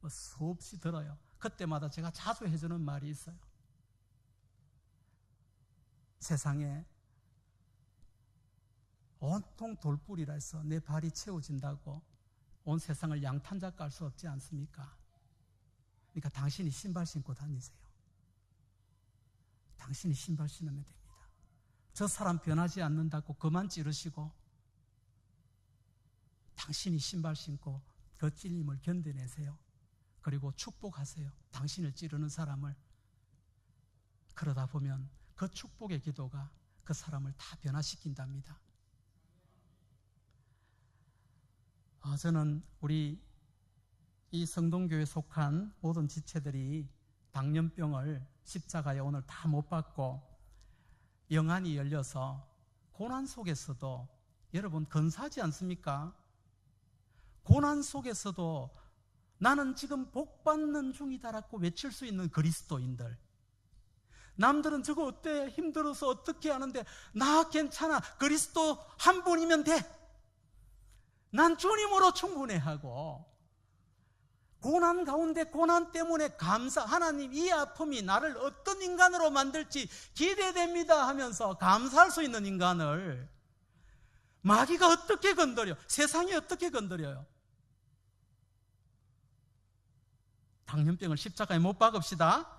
수없이 들어요. 그때마다 제가 자주 해주는 말이 있어요. 세상에 온통 돌뿌리라 해서 내 발이 채워진다고 온 세상을 양탄자 깔 수 없지 않습니까? 그러니까 당신이 신발 신고 다니세요. 당신이 신발 신으면 됩니다. 저 사람 변하지 않는다고 그만 찌르시고 당신이 신발 신고 그 찔림을 견뎌내세요. 그리고 축복하세요. 당신을 찌르는 사람을. 그러다 보면 그 축복의 기도가 그 사람을 다 변화시킨답니다. 저는 우리 이 성동교회에 속한 모든 지체들이 당뇨병을 십자가에 오늘 다 못 받고 영안이 열려서 고난 속에서도, 여러분 근사하지 않습니까? 고난 속에서도 나는 지금 복받는 중이다라고 외칠 수 있는 그리스도인들. 남들은 저거 어때? 힘들어서 어떻게 하는데 나 괜찮아. 그리스도 한 분이면 돼. 난 주님으로 충분해하고, 고난 가운데 고난 때문에 하나님 이 아픔이 나를 어떤 인간으로 만들지 기대됩니다 하면서 감사할 수 있는 인간을 마귀가 어떻게 건드려? 세상이 어떻게 건드려요? 당뇨병을 십자가에 못 박읍시다.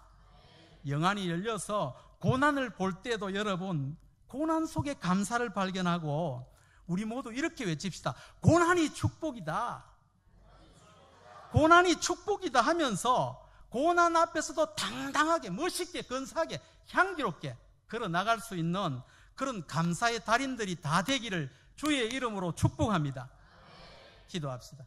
영안이 열려서 고난을 볼 때도 여러분, 고난 속에 감사를 발견하고 우리 모두 이렇게 외칩시다. 고난이 축복이다. 고난이 축복이다 하면서 고난 앞에서도 당당하게, 멋있게, 근사하게, 향기롭게 걸어 나갈 수 있는 그런 감사의 달인들이 다 되기를 주의 이름으로 축복합니다. 기도합시다.